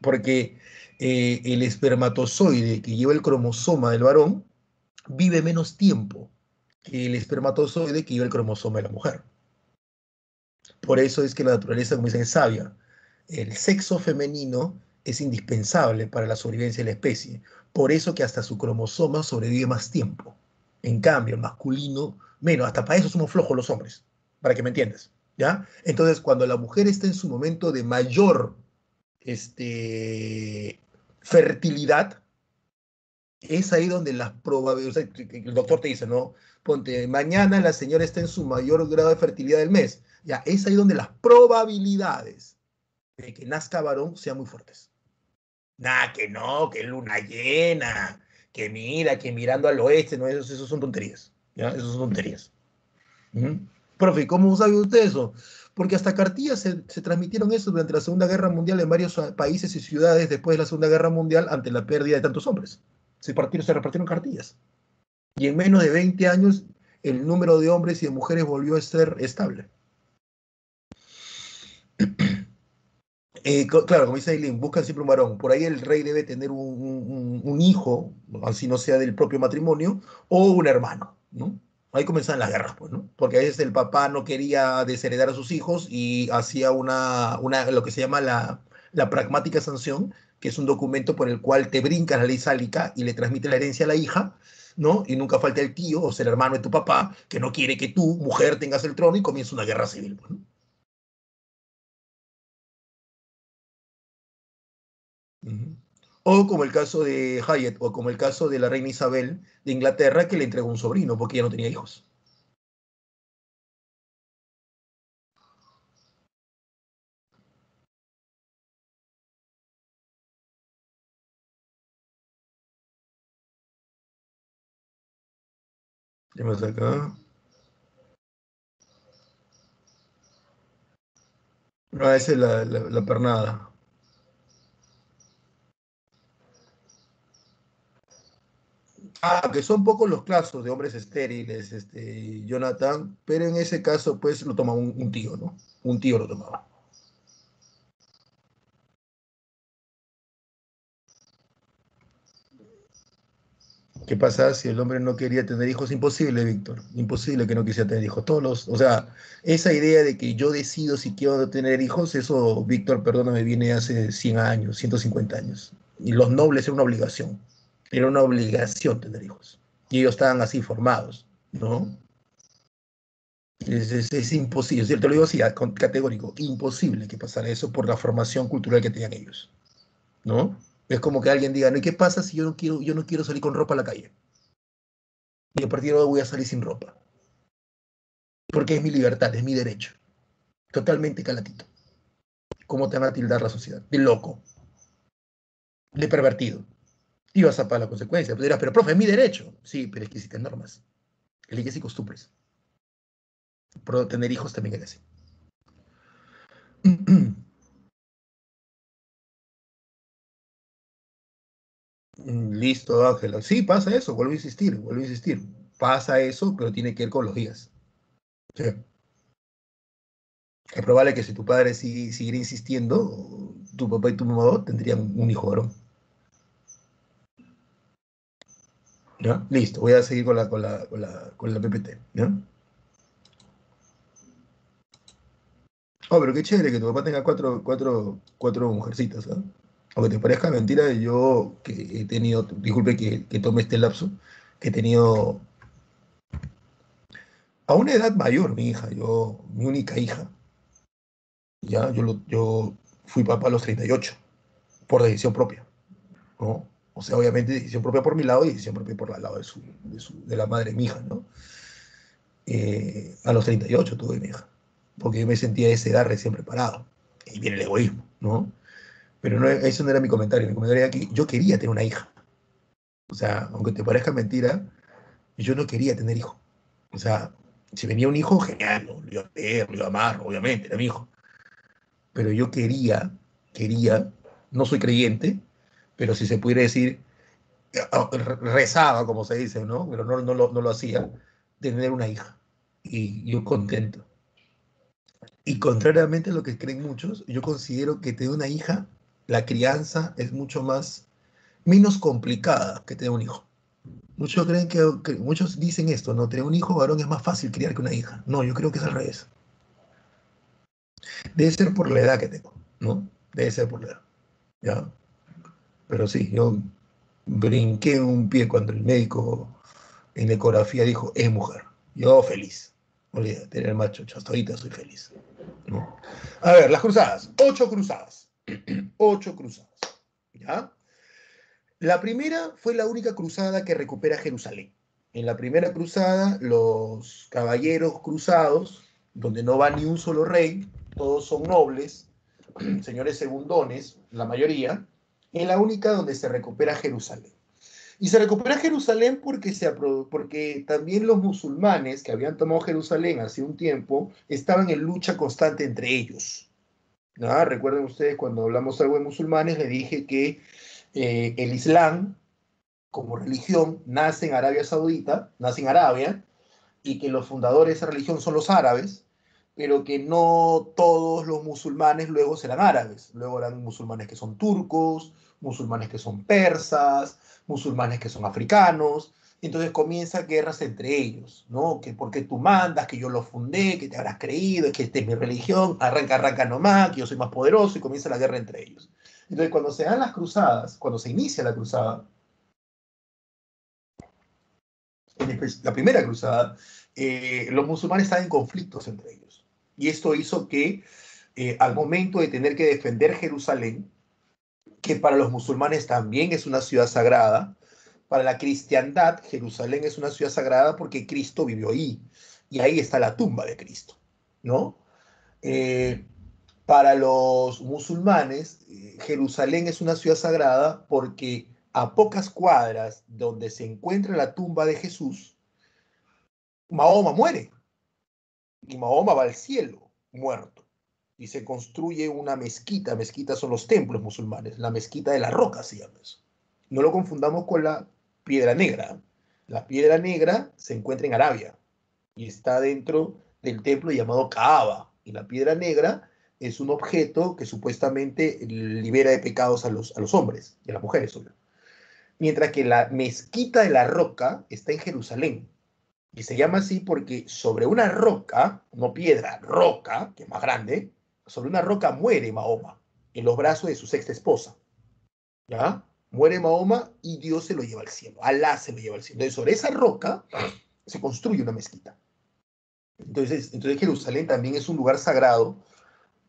Porque el espermatozoide que lleva el cromosoma del varón vive menos tiempo que el espermatozoide que lleva el cromosoma de la mujer. Por eso es que la naturaleza, como dicen, es sabia. El sexo femenino es indispensable para la sobrevivencia de la especie. Por eso que hasta su cromosoma sobrevive más tiempo. En cambio, el masculino, menos, hasta para eso somos flojos los hombres, para que me entiendas. ¿Ya? Entonces, cuando la mujer está en su momento de mayor fertilidad, es ahí donde las probabilidades, o sea, el doctor te dice, ¿no? Ponte, mañana la señora está en su mayor grado de fertilidad del mes. Ya, es ahí donde las probabilidades de que nazca varón sean muy fuertes. Nada, que no, que luna llena, que mira, que mirando al oeste, no, eso son tonterías. ¿Ya? Eso son tonterías. ¿Mm? Profe, ¿cómo sabe usted eso? Porque hasta cartillas se transmitieron eso durante la Segunda Guerra Mundial en varios países y ciudades después de la Segunda Guerra Mundial ante la pérdida de tantos hombres. se repartieron cartillas. Y en menos de 20 años el número de hombres y de mujeres volvió a ser estable. Claro, como dice Aileen, buscan siempre un varón. Por ahí el rey debe tener un hijo, así no sea del propio matrimonio, o un hermano, ¿no? Ahí comienzan las guerras, pues, ¿no? Porque a veces el papá no quería desheredar a sus hijos y hacía lo que se llama la pragmática sanción, que es un documento por el cual te brincas la ley sálica y le transmite la herencia a la hija, ¿no? Y nunca falta el tío o sea, el hermano de tu papá que no quiere que tú, mujer, tengas el trono y comienza una guerra civil, pues, ¿no? Ujú. O como el caso de Hyatt, o como el caso de la reina Isabel de Inglaterra, que le entregó un sobrino porque ella no tenía hijos. ¿Qué más acá? Ah, esa es la pernada. Ah, que son pocos los casos de hombres estériles, Jonathan, pero en ese caso, pues lo toma un tío, ¿no? Un tío lo tomaba. ¿Qué pasa si el hombre no quería tener hijos? Imposible, Víctor. Imposible que no quisiera tener hijos. O sea, esa idea de que yo decido si quiero tener hijos, eso, Víctor, perdóname, viene hace 100 años, 150 años. Y los nobles era una obligación. Era una obligación tener hijos. Y ellos estaban así formados, ¿no? Es imposible, te lo digo así, categórico, imposible que pasara eso por la formación cultural que tenían ellos, ¿no? Es como que alguien diga, ¿no? ¿Y qué pasa si yo no quiero salir con ropa a la calle? Y a partir de ahora voy a salir sin ropa. Porque es mi libertad, es mi derecho. Totalmente calatito. ¿Cómo te van a tildar la sociedad? De loco, de pervertido. Y vas a pagar la consecuencia. Pero dirás, pero profe, es mi derecho. Sí, pero es que existen normas, leyes y costumbres. Por tener hijos también es así. Listo, Ángela. Sí, pasa eso, vuelvo a insistir, vuelvo a insistir. Pasa eso, pero tiene que ver con los días. Sí. Es probable que si tu padre siguiera insistiendo, tu papá y tu mamá tendrían un hijo varón. ¿Ya? Listo, voy a seguir con la PPT. ¿Ya? Oh, pero qué chévere que tu papá tenga cuatro mujercitas, ¿ah? Aunque te parezca mentira, yo que he tenido, disculpe que tome este lapso, que he tenido a una edad mayor mi hija, mi única hija, ya, yo fui papá a los 38 por decisión propia, ¿no? O sea, obviamente decisión propia por mi lado y decisión propia por el lado de la madre de mi hija, ¿no? A los 38 tuve mi hija, porque yo me sentía a esa edad recién preparado. Y viene el egoísmo, ¿no? Pero no, eso no era mi comentario era que yo quería tener una hija. O sea, aunque te parezca mentira, yo no quería tener hijo. O sea, si venía un hijo, genial, ¿no? Lo iba a ver, lo iba a amar, obviamente, era mi hijo. Pero yo quería, no soy creyente, pero si se pudiera decir, rezaba, como se dice, ¿no? Pero no lo hacía, tener una hija. Y yo contento. Y contrariamente a lo que creen muchos, yo considero que tener una hija, la crianza es mucho menos complicada que tener un hijo. Muchos creen muchos dicen esto, ¿no? Tener un hijo varón es más fácil criar que una hija. No, yo creo que es al revés. Debe ser por la edad que tengo, ¿no? Debe ser por la edad, ¿ya? Pero sí, yo brinqué un pie cuando el médico en la ecografía dijo, es mujer. Yo feliz. Olvídate, tener macho, hasta ahorita soy feliz, ¿no? A ver, las cruzadas. 8 cruzadas. 8 cruzadas, ¿ya? La primera fue la única cruzada que recupera Jerusalén. En la primera cruzada, los caballeros cruzados, donde no va ni un solo rey, todos son nobles, señores segundones, la mayoría, es la única donde se recupera Jerusalén. Y se recupera Jerusalén porque también los musulmanes que habían tomado Jerusalén hace un tiempo estaban en lucha constante entre ellos. ¿No? Recuerden ustedes cuando hablamos algo de musulmanes, le dije que el Islam como religión nace en Arabia Saudita, nace en Arabia, y que los fundadores de esa religión son los árabes, pero que no todos los musulmanes luego serán árabes. Luego eran musulmanes que son turcos, musulmanes que son persas, musulmanes que son africanos. Entonces comienza guerras entre ellos, ¿no? Que porque tú mandas, que yo lo fundé, que te habrás creído, que esta es mi religión, arranca, arranca nomás, que yo soy más poderoso, y comienza la guerra entre ellos. Entonces cuando se dan las cruzadas, cuando se inicia la cruzada, la primera cruzada, los musulmanes estaban en conflictos entre ellos. Y esto hizo que al momento de tener que defender Jerusalén, que para los musulmanes también es una ciudad sagrada, para la cristiandad Jerusalén es una ciudad sagrada porque Cristo vivió ahí. Y ahí está la tumba de Cristo, ¿no? Eh, para los musulmanes, Jerusalén es una ciudad sagrada porque a pocas cuadras donde se encuentra la tumba de Jesús, Mahoma muere y Mahoma va al cielo muerto y se construye una mezquita. Mezquitas son los templos musulmanes, la mezquita de la roca se llama eso. No lo confundamos con la piedra negra. La piedra negra se encuentra en Arabia y está dentro del templo llamado Kaaba. Y la piedra negra es un objeto que supuestamente libera de pecados a los hombres y a las mujeres. Obvio. Mientras que la mezquita de la roca está en Jerusalén. Y se llama así porque sobre una roca, no piedra, roca, que es más grande, sobre una roca muere Mahoma en los brazos de su sexta esposa. ¿Ya? Muere Mahoma y Dios se lo lleva al cielo. Alá se lo lleva al cielo. Entonces, sobre esa roca se construye una mezquita. Entonces Jerusalén también es un lugar sagrado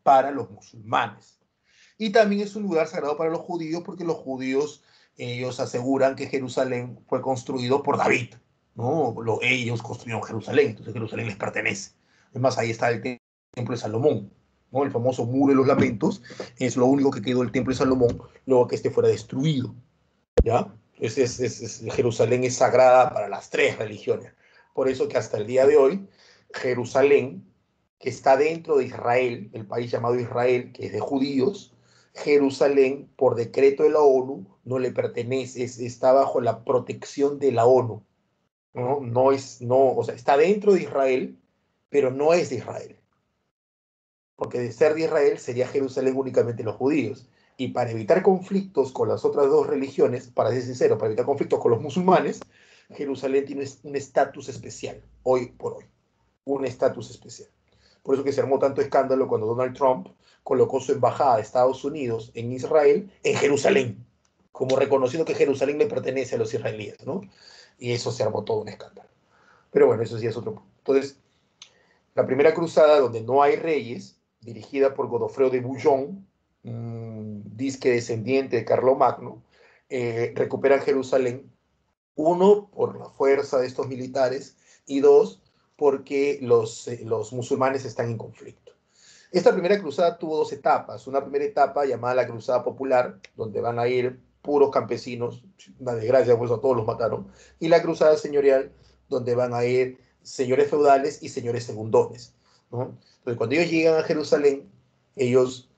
para los musulmanes. Y también es un lugar sagrado para los judíos porque los judíos, ellos aseguran que Jerusalén fue construido por David, ¿no? Ellos construyeron Jerusalén, entonces Jerusalén les pertenece. Es más, ahí está el templo de Salomón, ¿no? El famoso muro de los lamentos, es lo único que quedó del templo de Salomón luego que este fuera destruido, ¿ya? Jerusalén es sagrada para las tres religiones. Por eso que hasta el día de hoy, Jerusalén, que está dentro de Israel, el país llamado Israel, que es de judíos, Jerusalén, por decreto de la ONU, no le pertenece, está bajo la protección de la ONU. ¿No? O sea, está dentro de Israel, pero no es de Israel. Porque de ser de Israel sería Jerusalén únicamente los judíos. Y para evitar conflictos con las otras dos religiones, para ser sincero, para evitar conflictos con los musulmanes, Jerusalén tiene un estatus especial, hoy por hoy, un estatus especial. Por eso que se armó tanto escándalo cuando Donald Trump colocó su embajada de Estados Unidos en Israel, en Jerusalén, como reconociendo que Jerusalén le pertenece a los israelíes, ¿no? Y eso se armó todo un escándalo. Pero bueno, eso sí es otro punto. Entonces, la primera cruzada, donde no hay reyes, dirigida por Godofredo de Bouillon, disque descendiente de Carlomagno, recuperan Jerusalén, uno, por la fuerza de estos militares, y dos, porque los musulmanes están en conflicto. Esta primera cruzada tuvo dos etapas. Una primera etapa llamada la Cruzada Popular, donde van a ir puros campesinos, una desgracia, pues a todos los mataron, y la Cruzada Señorial, donde van a ir señores feudales y señores segundones, ¿no? Entonces, cuando ellos llegan a Jerusalén, ellos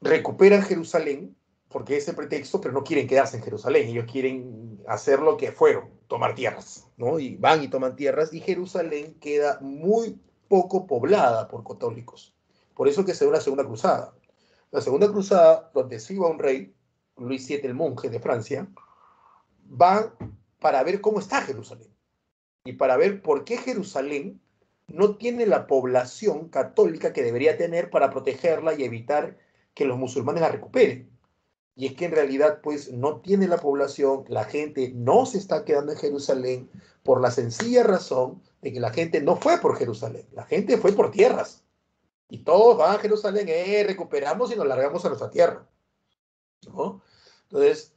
recuperan Jerusalén, porque es el pretexto, pero no quieren quedarse en Jerusalén, ellos quieren hacer lo que fueron, tomar tierras, ¿no? Y van y toman tierras, y Jerusalén queda muy poco poblada por católicos. Por eso que se da una segunda cruzada. La segunda cruzada, donde se iba un rey, Luis VII el monje de Francia, va para ver cómo está Jerusalén y para ver por qué Jerusalén no tiene la población católica que debería tener para protegerla y evitar que los musulmanes la recuperen. Y es que en realidad pues no tiene la población, la gente no se está quedando en Jerusalén por la sencilla razón de que la gente no fue por Jerusalén, la gente fue por tierras. Y todos van a Jerusalén, recuperamos y nos largamos a nuestra tierra, ¿no? Entonces,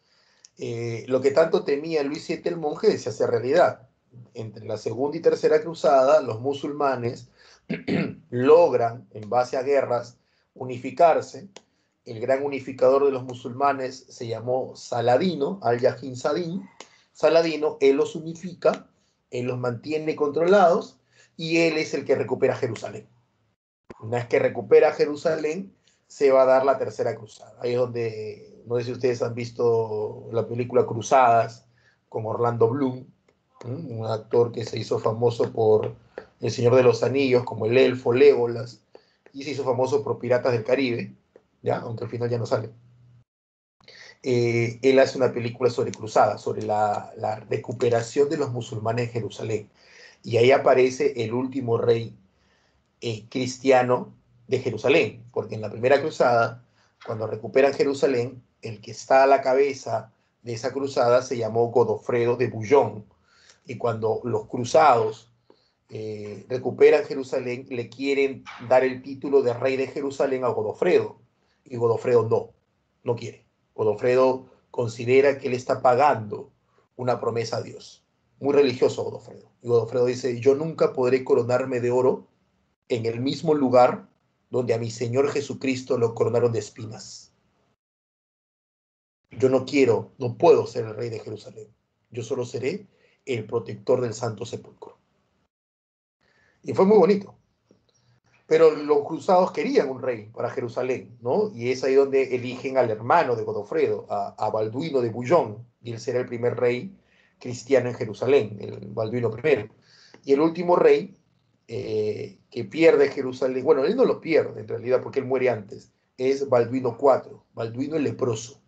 lo que tanto temía Luis VII el monje se hace realidad. Entre la segunda y tercera cruzada, los musulmanes logran, en base a guerras, unificarse. El gran unificador de los musulmanes se llamó Saladino, al-Yahin Sadin. Saladino, él los unifica, él los mantiene controlados y él es el que recupera Jerusalén. Una vez que recupera Jerusalén, se va a dar la tercera cruzada. Ahí es donde no sé si ustedes han visto la película Cruzadas con Orlando Bloom, un actor que se hizo famoso por El Señor de los Anillos, como el elfo Legolas, y se hizo famoso por Piratas del Caribe, ¿ya? Aunque al final ya no sale. Él hace una película sobre cruzadas, sobre la recuperación de los musulmanes en Jerusalén. Y ahí aparece el último rey cristiano de Jerusalén, porque en la primera cruzada, cuando recuperan Jerusalén, el que está a la cabeza de esa cruzada se llamó Godofredo de Bouillon, y cuando los cruzados recuperan Jerusalén, le quieren dar el título de rey de Jerusalén a Godofredo, y Godofredo no quiere. Godofredo considera que él está pagando una promesa a Dios. Muy religioso Godofredo. Y Godofredo dice, yo nunca podré coronarme de oro en el mismo lugar donde a mi Señor Jesucristo lo coronaron de espinas. Yo no quiero, no puedo ser el rey de Jerusalén. Yo solo seré el protector del Santo Sepulcro. Y fue muy bonito. Pero los cruzados querían un rey para Jerusalén, ¿no? Y es ahí donde eligen al hermano de Godofredo, a Balduino de Bouillon, y él será el primer rey cristiano en Jerusalén, el Balduino I. Y el último rey que pierde Jerusalén, bueno, él no lo pierde en realidad porque él muere antes, es Balduino IV, Balduino el leproso,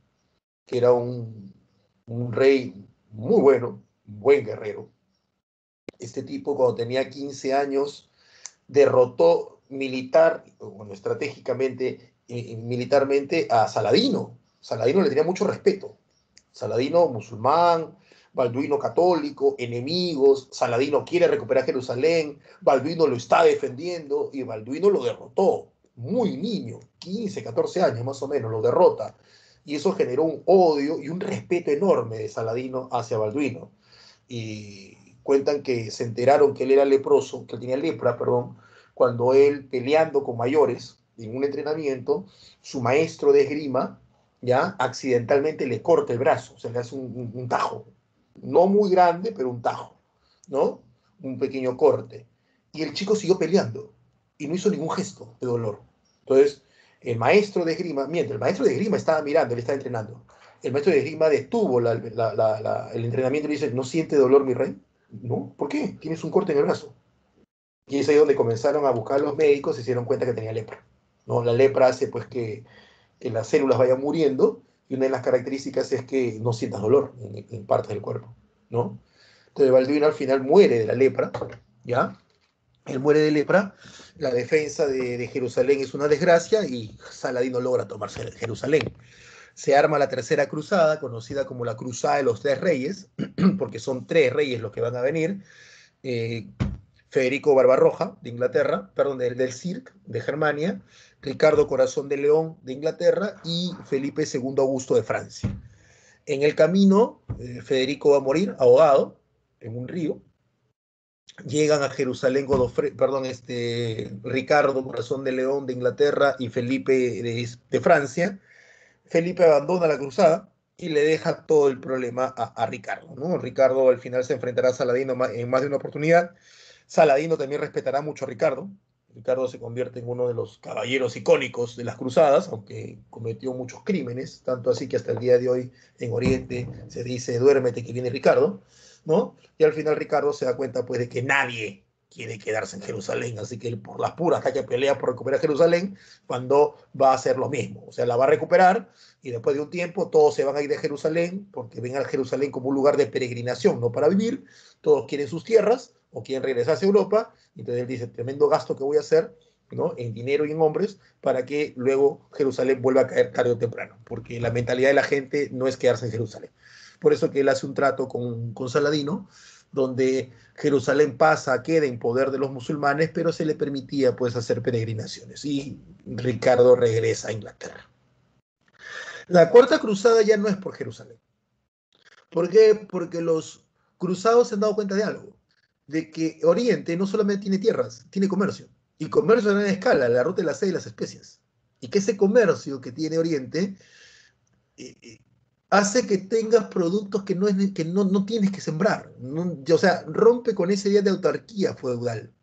que era un rey muy bueno, un buen guerrero. Este tipo cuando tenía 15 años derrotó bueno, estratégicamente, militarmente a Saladino. Saladino le tenía mucho respeto. Saladino musulmán, Balduino católico, enemigos, Saladino quiere recuperar Jerusalén, Balduino lo está defendiendo y Balduino lo derrotó, muy niño, 15, 14 años más o menos, lo derrota. Y eso generó un odio y un respeto enorme de Saladino hacia Balduino. Y cuentan que se enteraron que él era leproso, que él tenía lepra, perdón, cuando él peleando con mayores en un entrenamiento, su maestro de esgrima, ya accidentalmente le corta el brazo, o sea, le hace un tajo, no muy grande, pero un tajo, ¿no? Un pequeño corte. Y el chico siguió peleando y no hizo ningún gesto de dolor. Entonces, el maestro de esgrima, mientras el maestro de esgrima estaba mirando, él estaba entrenando, el maestro de esgrima detuvo el entrenamiento y le dice, ¿no siente dolor mi rey? No, ¿por qué? Tienes un corte en el brazo. Y es ahí donde comenzaron a buscar a los médicos y se dieron cuenta que tenía lepra. ¿No? La lepra hace pues que las células vayan muriendo y una de las características es que no sientas dolor en partes del cuerpo. ¿No? Entonces Balduino al final muere de la lepra, ¿ya? Él muere de lepra, la defensa de Jerusalén es una desgracia y Saladino logra tomarse Jerusalén. Se arma la tercera cruzada, conocida como la Cruzada de los Tres Reyes, porque son tres reyes los que van a venir. Eh, Federico Barbarroja, de Inglaterra, perdón, del CIRC, de Germania, Ricardo Corazón de León, de Inglaterra, y Felipe II Augusto, de Francia. En el camino, Federico va a morir ahogado en un río. Llegan a Jerusalén Ricardo Corazón de León, de Inglaterra, y Felipe de Francia. Felipe abandona la cruzada y le deja todo el problema a Ricardo, ¿no? Ricardo al final se enfrentará a Saladino en más de una oportunidad. Saladino también respetará mucho a Ricardo. Ricardo se convierte en uno de los caballeros icónicos de las cruzadas, aunque cometió muchos crímenes, tanto así que hasta el día de hoy en Oriente se dice, duérmete que viene Ricardo, ¿no? Y al final Ricardo se da cuenta pues de que nadie quiere quedarse en Jerusalén, así que él por las puras está que pelea por recuperar Jerusalén, cuando va a hacer lo mismo, o sea, la va a recuperar y después de un tiempo todos se van a ir de Jerusalén porque ven a Jerusalén como un lugar de peregrinación, no para vivir, todos quieren sus tierras o quieren regresarse a Europa, entonces él dice, tremendo gasto que voy a hacer, ¿no? En dinero y en hombres, para que luego Jerusalén vuelva a caer tarde o temprano, porque la mentalidad de la gente no es quedarse en Jerusalén. Por eso que él hace un trato con Saladino, donde Jerusalén queda en poder de los musulmanes, pero se le permitía pues hacer peregrinaciones, y Ricardo regresa a Inglaterra. La Cuarta Cruzada ya no es por Jerusalén. ¿Por qué? Porque los cruzados se han dado cuenta de algo, de que Oriente no solamente tiene tierras, tiene comercio, y comercio a gran escala, la ruta de la seda y las especias, y que ese comercio que tiene Oriente eh, hace que tengas productos que no tienes que sembrar, o sea, rompe con ese día de autarquía feudal.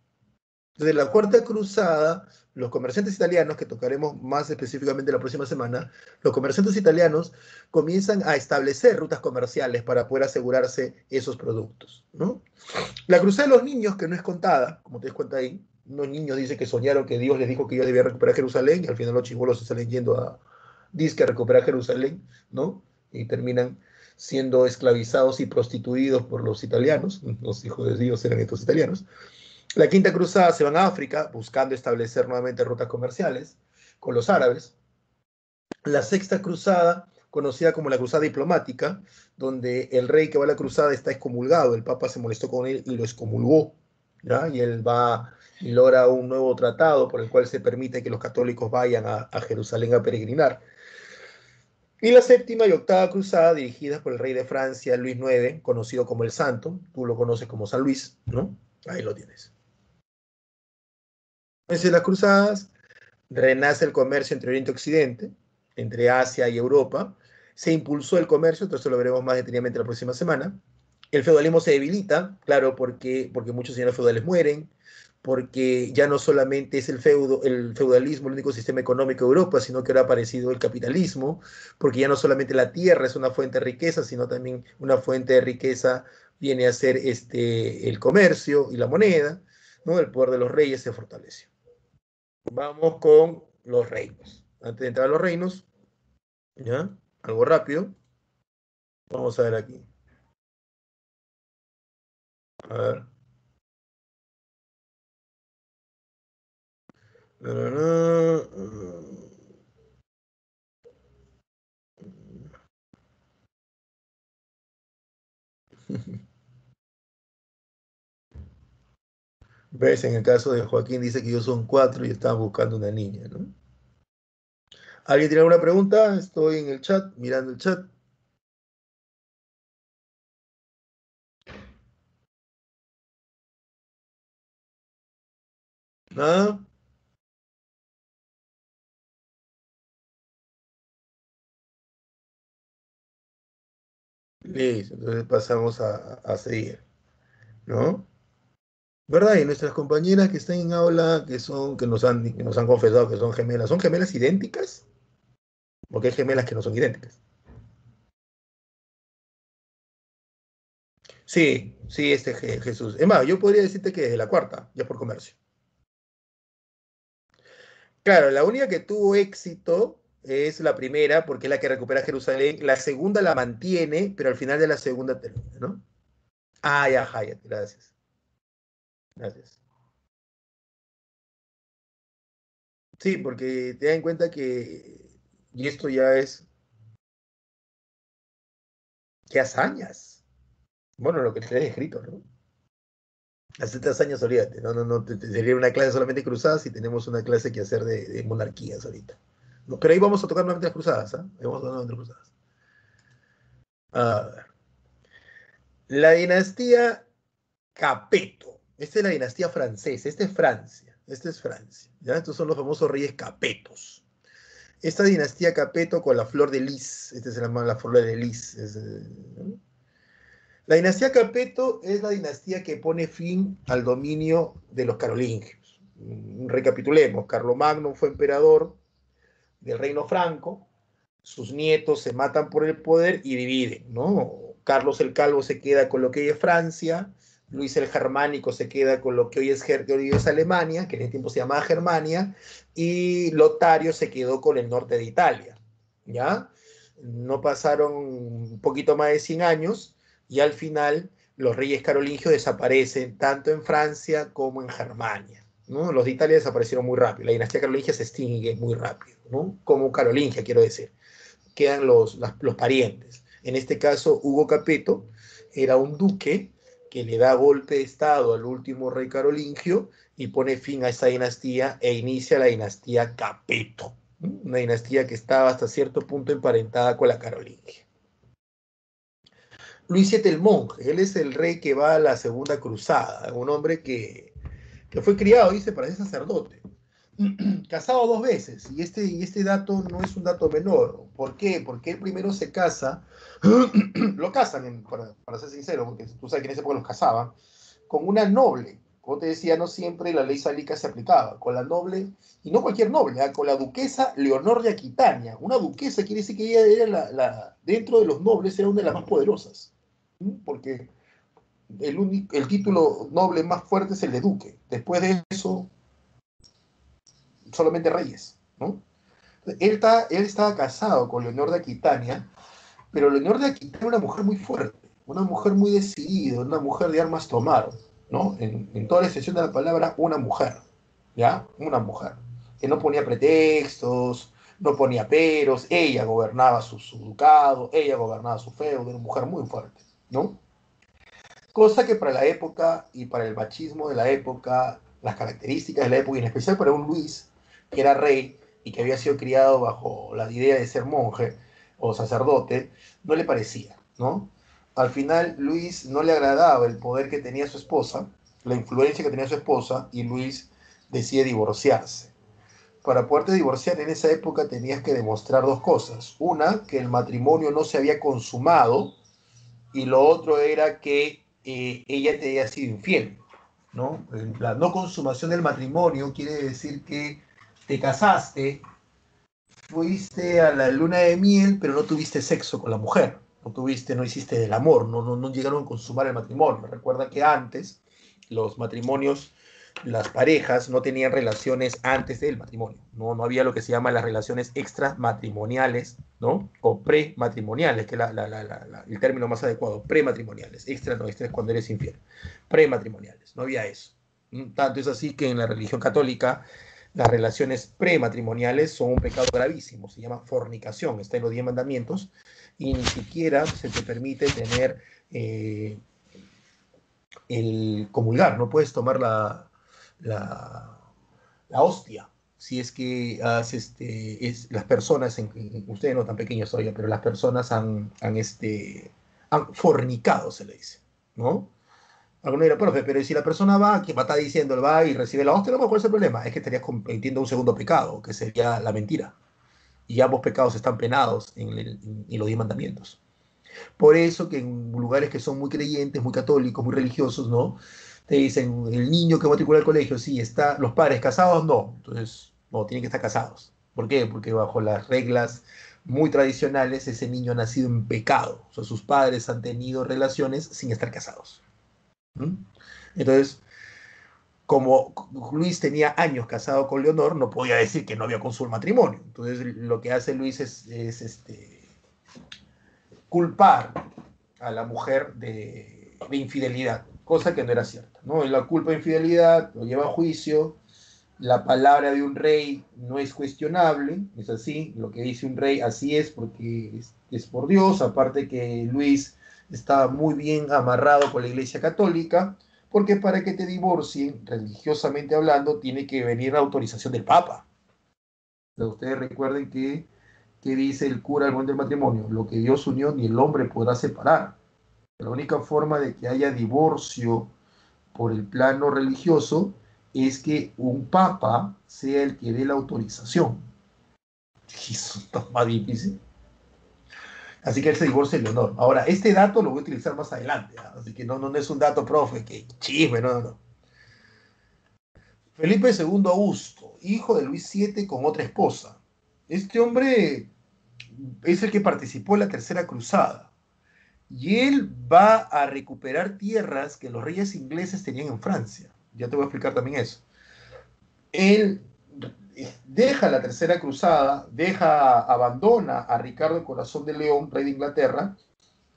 Entonces la Cuarta Cruzada los comerciantes italianos, que tocaremos más específicamente la próxima semana, los comerciantes italianos comienzan a establecer rutas comerciales para poder asegurarse esos productos, ¿no? La cruzada de los niños, que no es contada, como te das cuenta ahí, unos niños dicen que soñaron que Dios les dijo que yo debía recuperar Jerusalén, y al final los chibolos se salen yendo a disque a recuperar Jerusalén, ¿no? Y terminan siendo esclavizados y prostituidos por los italianos, los hijos de Dios eran estos italianos. La quinta cruzada se van a África, buscando establecer nuevamente rutas comerciales con los árabes. La sexta cruzada, conocida como la cruzada diplomática, donde el rey que va a la cruzada está excomulgado, el papa se molestó con él y lo excomulgó, ¿ya? Y él va y logra un nuevo tratado por el cual se permite que los católicos vayan a Jerusalén a peregrinar. Y la séptima y octava cruzada, dirigidas por el rey de Francia, Luis IX, conocido como el Santo, tú lo conoces como San Luis, ¿no? Ahí lo tienes. Entonces, las cruzadas, renace el comercio entre Oriente y Occidente, entre Asia y Europa, se impulsó el comercio, entonces lo veremos más detenidamente la próxima semana. El feudalismo se debilita, claro, porque muchos señores feudales mueren, porque ya no solamente es el feudalismo el único sistema económico de Europa, sino que ahora ha aparecido el capitalismo, porque ya no solamente la tierra es una fuente de riqueza, sino también una fuente de riqueza viene a ser el comercio y la moneda, ¿no? El poder de los reyes se fortaleció. Vamos con los reinos. Antes de entrar a los reinos, ¿ya? Algo rápido. Vamos a ver aquí. A ver. Ves, en el caso de Joaquín dice que ellos son cuatro y estaban buscando una niña, ¿no? ¿Alguien tiene alguna pregunta? Estoy en el chat, mirando el chat. ¿Nada? Listo, entonces pasamos a seguir, ¿no? ¿Verdad? Y nuestras compañeras que están en aula, que nos han confesado que son gemelas idénticas? Porque hay gemelas que no son idénticas. Sí, sí, Jesús. Es más, yo podría decirte que desde la cuarta, ya por comercio. Claro, la única que tuvo éxito es la primera, porque es la que recupera Jerusalén. La segunda la mantiene, pero al final de la segunda termina, ¿no? Ah, ya, Hayat, gracias. Gracias. Sí, porque te das cuenta que, y esto ya es, qué hazañas. Bueno, lo que te he escrito, ¿no? Las 7 hazañas, olvídate. No, no, no, sería una clase solamente de cruzadas y tenemos una clase que hacer de monarquías ahorita. No, pero ahí vamos a tocar nuevamente las cruzadas, ¿ah? Ahí vamos a tocar nuevamente las cruzadas. A ver. La dinastía Capeto. Esta es la dinastía francesa. Esta es Francia. Esta es Francia. ¿Ya? Estos son los famosos reyes capetos. Esta dinastía Capeto con la flor de lis. Esta se llama la flor de lis. ¿No? La dinastía Capeto es la dinastía que pone fin al dominio de los carolingios. Recapitulemos. Carlomagno fue emperador del reino franco. Sus nietos se matan por el poder y dividen, ¿no? Carlos el Calvo se queda con lo que hoy es Francia, Luis el Germánico se queda con lo que hoy es Alemania, que en ese tiempo se llamaba Germania, y Lotario se quedó con el norte de Italia, ¿ya? No pasaron un poquito más de 100 años y al final los reyes carolingios desaparecen tanto en Francia como en Germania, ¿no? Los de Italia desaparecieron muy rápido, la dinastía carolingia se extingue muy rápido, ¿no? Como carolingia, quiero decir, quedan los parientes. En este caso, Hugo Capeto era un duque que le da golpe de estado al último rey carolingio y pone fin a esta dinastía e inicia la dinastía Capeto, una dinastía que estaba hasta cierto punto emparentada con la carolingia. Luis VII el monje, él es el rey que va a la segunda cruzada, un hombre que fue criado, dice, para ser sacerdote. Casado 2 veces, y este dato no es un dato menor. ¿Por qué? Porque él primero se casa, lo casan, para ser sincero, porque tú sabes que en esa época los casaban, con una noble, como te decía, no siempre la ley sálica se aplicaba. Con la noble, y no cualquier noble, ¿eh? Con la duquesa Leonor de Aquitania. Una duquesa quiere decir que ella era dentro de los nobles, era una de las más poderosas. Porque el título noble más fuerte es el de duque. Después de eso, solamente reyes, ¿no? Él estaba casado con Leonor de Aquitania, pero Leonor de Aquitania era una mujer muy fuerte, una mujer muy decidida, una mujer de armas tomar, ¿no? En toda la extensión de la palabra, una mujer, ¿ya? Una mujer, que no ponía pretextos, no ponía peros, ella gobernaba su ducado, ella gobernaba su feudo, era una mujer muy fuerte, ¿no? Cosa que para la época y para el machismo de la época, las características de la época, y en especial para un Luis, que era rey y que había sido criado bajo la idea de ser monje o sacerdote, no le parecía, ¿no? Al final, Luis no le agradaba el poder que tenía su esposa, la influencia que tenía su esposa, y Luis decide divorciarse. Para poderte divorciar en esa época tenías que demostrar dos cosas. Una, que el matrimonio no se había consumado, y lo otro era que ella te había sido infiel, ¿no? La no consumación del matrimonio quiere decir que te casaste, fuiste a la luna de miel, pero no tuviste sexo con la mujer, no hiciste el amor, no llegaron a consumar el matrimonio. Recuerda que antes los matrimonios, las parejas no tenían relaciones antes del matrimonio, no había lo que se llama las relaciones extramatrimoniales, ¿no? O prematrimoniales, que es el término más adecuado, prematrimoniales, extra no, extra es cuando eres infiel, prematrimoniales, no había eso. Tanto es así que en la religión católica las relaciones prematrimoniales son un pecado gravísimo, se llama fornicación, está en los 10 mandamientos, y ni siquiera se te permite tener el comulgar, no puedes tomar la, la hostia, si es que las personas, ustedes no tan pequeños todavía, pero las personas han fornicado, se le dice, ¿no? Alguno dirá, profe, pero si la persona va, que va a estar diciendo, él va y recibe la hostia, no, ¿cuál es el problema? Es que estarías cometiendo un segundo pecado, que sería la mentira. Y ambos pecados están penados en los 10 mandamientos. Por eso que en lugares que son muy creyentes, muy católicos, muy religiosos, ¿no? Te dicen, el niño que matricula al colegio, sí, está, los padres casados, no. Entonces, no, tienen que estar casados. ¿Por qué? Porque bajo las reglas muy tradicionales, ese niño ha nacido en pecado. O sea, sus padres han tenido relaciones sin estar casados. ¿Mm? Entonces, como Luis tenía años casado con Leonor, no podía decir que no había consumado el matrimonio. Entonces, lo que hace Luis es culpar a la mujer de infidelidad, cosa que no era cierta, ¿no? Y la culpa de infidelidad lo lleva a juicio, la palabra de un rey no es cuestionable, es así, lo que dice un rey así es porque es por Dios, aparte que Luis estaba muy bien amarrado con la Iglesia Católica, porque para que te divorcien, religiosamente hablando, tiene que venir la autorización del Papa. Pero ustedes recuerden que dice el cura al momento del matrimonio, lo que Dios unió ni el hombre podrá separar. La única forma de que haya divorcio por el plano religioso es que un papa sea el que dé la autorización. Eso está más difícil. Así que él se divorcia de Leonor. Ahora, este dato lo voy a utilizar más adelante, ¿eh? Así que no es un dato, profe, que chisme, no. Felipe II Augusto, hijo de Luis VII con otra esposa. Este hombre es el que participó en la Tercera Cruzada. Y él va a recuperar tierras que los reyes ingleses tenían en Francia. Ya te voy a explicar también eso. Él deja la Tercera Cruzada, abandona a Ricardo Corazón de León, rey de Inglaterra,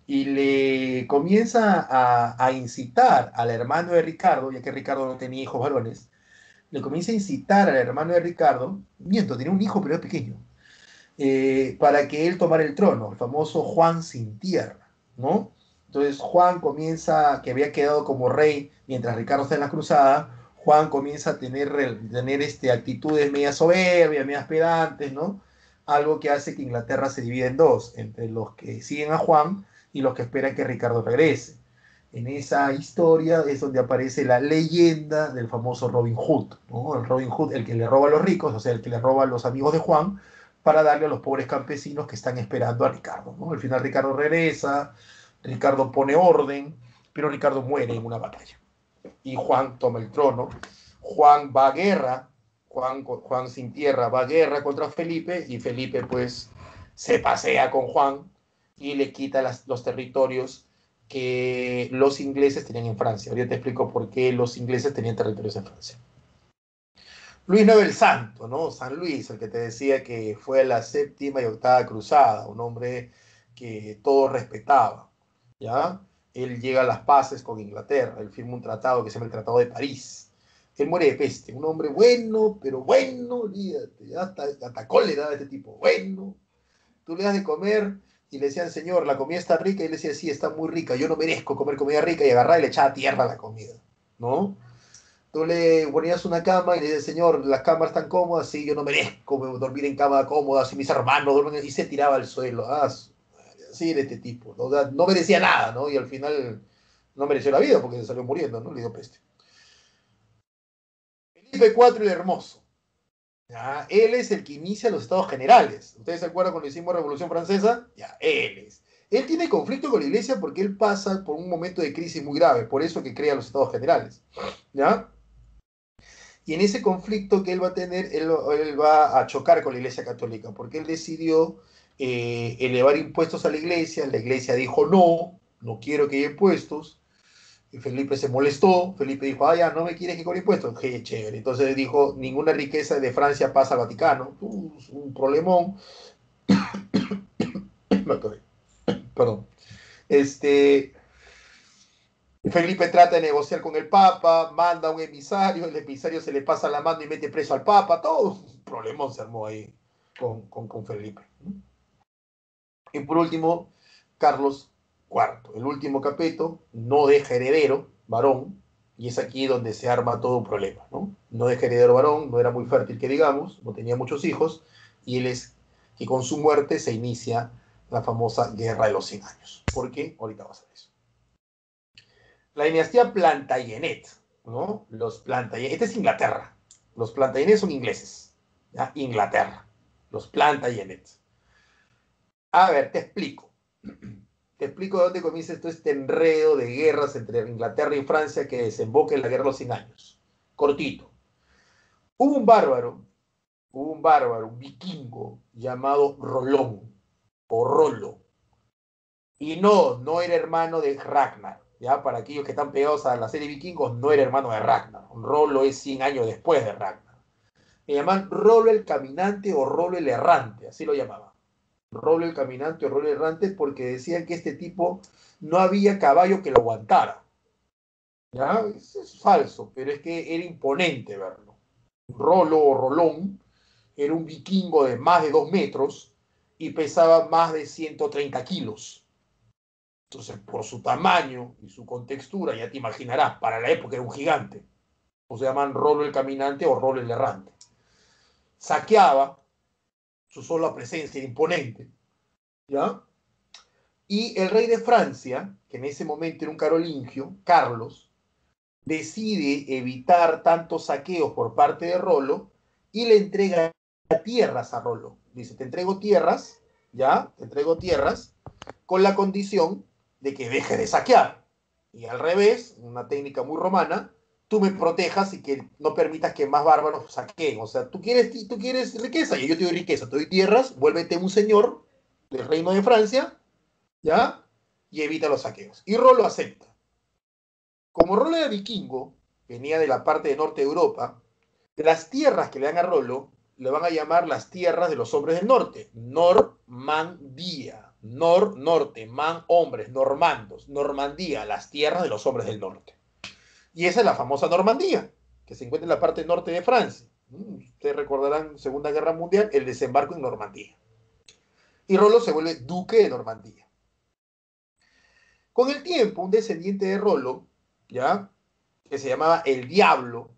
y le comienza a incitar al hermano de Ricardo, ya que Ricardo no tenía hijos varones, le comienza a incitar al hermano de Ricardo, miento, tenía un hijo pero era pequeño, para que él tomara el trono, el famoso Juan sin tierra, ¿no? Entonces Juan comienza, que había quedado como rey mientras Ricardo está en la cruzada, Juan comienza a tener actitudes medias soberbias, medias pedantes, ¿no? Algo que hace que Inglaterra se divida en dos, entre los que siguen a Juan y los que esperan que Ricardo regrese. En esa historia es donde aparece la leyenda del famoso Robin Hood, ¿no? El Robin Hood, el que le roba a los ricos, o sea, el que le roba a los amigos de Juan, para darle a los pobres campesinos que están esperando a Ricardo, ¿no? Al final Ricardo regresa, Ricardo pone orden, pero Ricardo muere en una batalla. y Juan toma el trono. Juan va a guerra, Juan sin tierra va a guerra contra Felipe, y Felipe pues se pasea con Juan y le quita los territorios que los ingleses tenían en Francia. Ahorita te explico por qué los ingleses tenían territorios en Francia. Luis IX el Santo, ¿no? San Luis, el que te decía que fue la séptima y octava cruzada, un hombre que todos respetaban, ¿ya? Él llega a las paces con Inglaterra, él firma un tratado que se llama el Tratado de París. Él muere de peste, un hombre bueno, pero bueno, olvídate, hasta cólera de este tipo, bueno. Tú le das de comer y le decían, señor, la comida está rica, y él decía, sí, está muy rica, yo no merezco comer comida rica, y agarraba y le echaba tierra a la comida, ¿no? Tú le ponías una cama y le dices, señor, las camas están cómodas, sí, yo no merezco dormir en cama cómoda, si mis hermanos duermen, y se tiraba al suelo. Así era este tipo, ¿no? O sea, no merecía nada, ¿no? Y al final no mereció la vida porque se salió muriendo, ¿no? Le dio peste. Felipe IV el Hermoso. ¿Ya? Él es el que inicia los estados generales. ¿Ustedes se acuerdan cuando hicimos Revolución Francesa? Ya, él es. Él tiene conflicto con la iglesia porque él pasa por un momento de crisis muy grave, por eso que crea los estados generales. ¿Ya? Y en ese conflicto que él va a tener, él va a chocar con la Iglesia Católica, porque él decidió elevar impuestos a la iglesia dijo no, no quiero que haya impuestos, y Felipe se molestó, Felipe dijo, ya, no me quieres que cobre impuestos, qué chévere, entonces dijo, ninguna riqueza de Francia pasa al Vaticano, un problemón, perdón, este, Felipe trata de negociar con el Papa, manda a un emisario, el emisario se le pasa la mano y mete preso al Papa, todo un problemón se armó ahí con Felipe. Y por último, Carlos IV, el último capeto, no deja heredero, varón, y es aquí donde se arma todo un problema, ¿no? No deja heredero varón, no era muy fértil que digamos, no tenía muchos hijos, y él es que con su muerte se inicia la famosa Guerra de los 100 años. ¿Por qué? Ahorita vas a ver eso. La dinastía Plantagenet, ¿no? Los Plantagenet, esta es Inglaterra. Los Plantagenet son ingleses, ¿ya? Inglaterra. Los Plantagenet. A ver, te explico. Te explico de dónde comienza todo este enredo de guerras entre Inglaterra y Francia que desemboca en la Guerra de los 100 años. Cortito. Hubo un bárbaro, un vikingo llamado Rolón, o Rolo. Y no era hermano de Ragnar. Ya, para aquellos que están pegados a la serie Vikingos, no era hermano de Ragnar. Rolo es 100 años después de Ragnar. Le llaman Rolo el Caminante o Rolo el Errante, así lo llamaban. Rolo el Caminante o Rolo el Errante porque decían que este tipo no había caballo que lo aguantara. ¿Ya? Eso es falso, pero es que era imponente verlo. Rolo o Rolón era un vikingo de más de 2 metros y pesaba más de 130 kilos. Entonces, por su tamaño y su contextura, ya te imaginarás, para la época era un gigante. O se llaman Rolo el Caminante o Rolo el Errante. Saqueaba, su sola presencia era imponente. ¿Ya? Y el rey de Francia, que en ese momento era un carolingio, Carlos, decide evitar tantos saqueos por parte de Rolo y le entrega tierras a Rolo. Dice, te entrego tierras, ¿ya? Te entrego tierras con la condición de que deje de saquear. Y al revés, una técnica muy romana, tú me protejas y que no permitas que más bárbaros saqueen. O sea, tú quieres riqueza y yo te doy riqueza, te doy tierras, vuélvete un señor del reino de Francia, ¿ya? Y evita los saqueos. Y Rolo acepta. Como Rolo era vikingo, venía de la parte de norte de Europa, las tierras que le dan a Rolo le van a llamar las tierras de los hombres del norte. Normandía. Norte, man, hombres, normandos. Normandía, las tierras de los hombres del norte. Y esa es la famosa Normandía, que se encuentra en la parte norte de Francia. Ustedes recordarán, Segunda Guerra Mundial, el desembarco en Normandía. Y Rolo se vuelve duque de Normandía. Con el tiempo, un descendiente de Rolo, ¿ya? Que se llamaba el Diablo,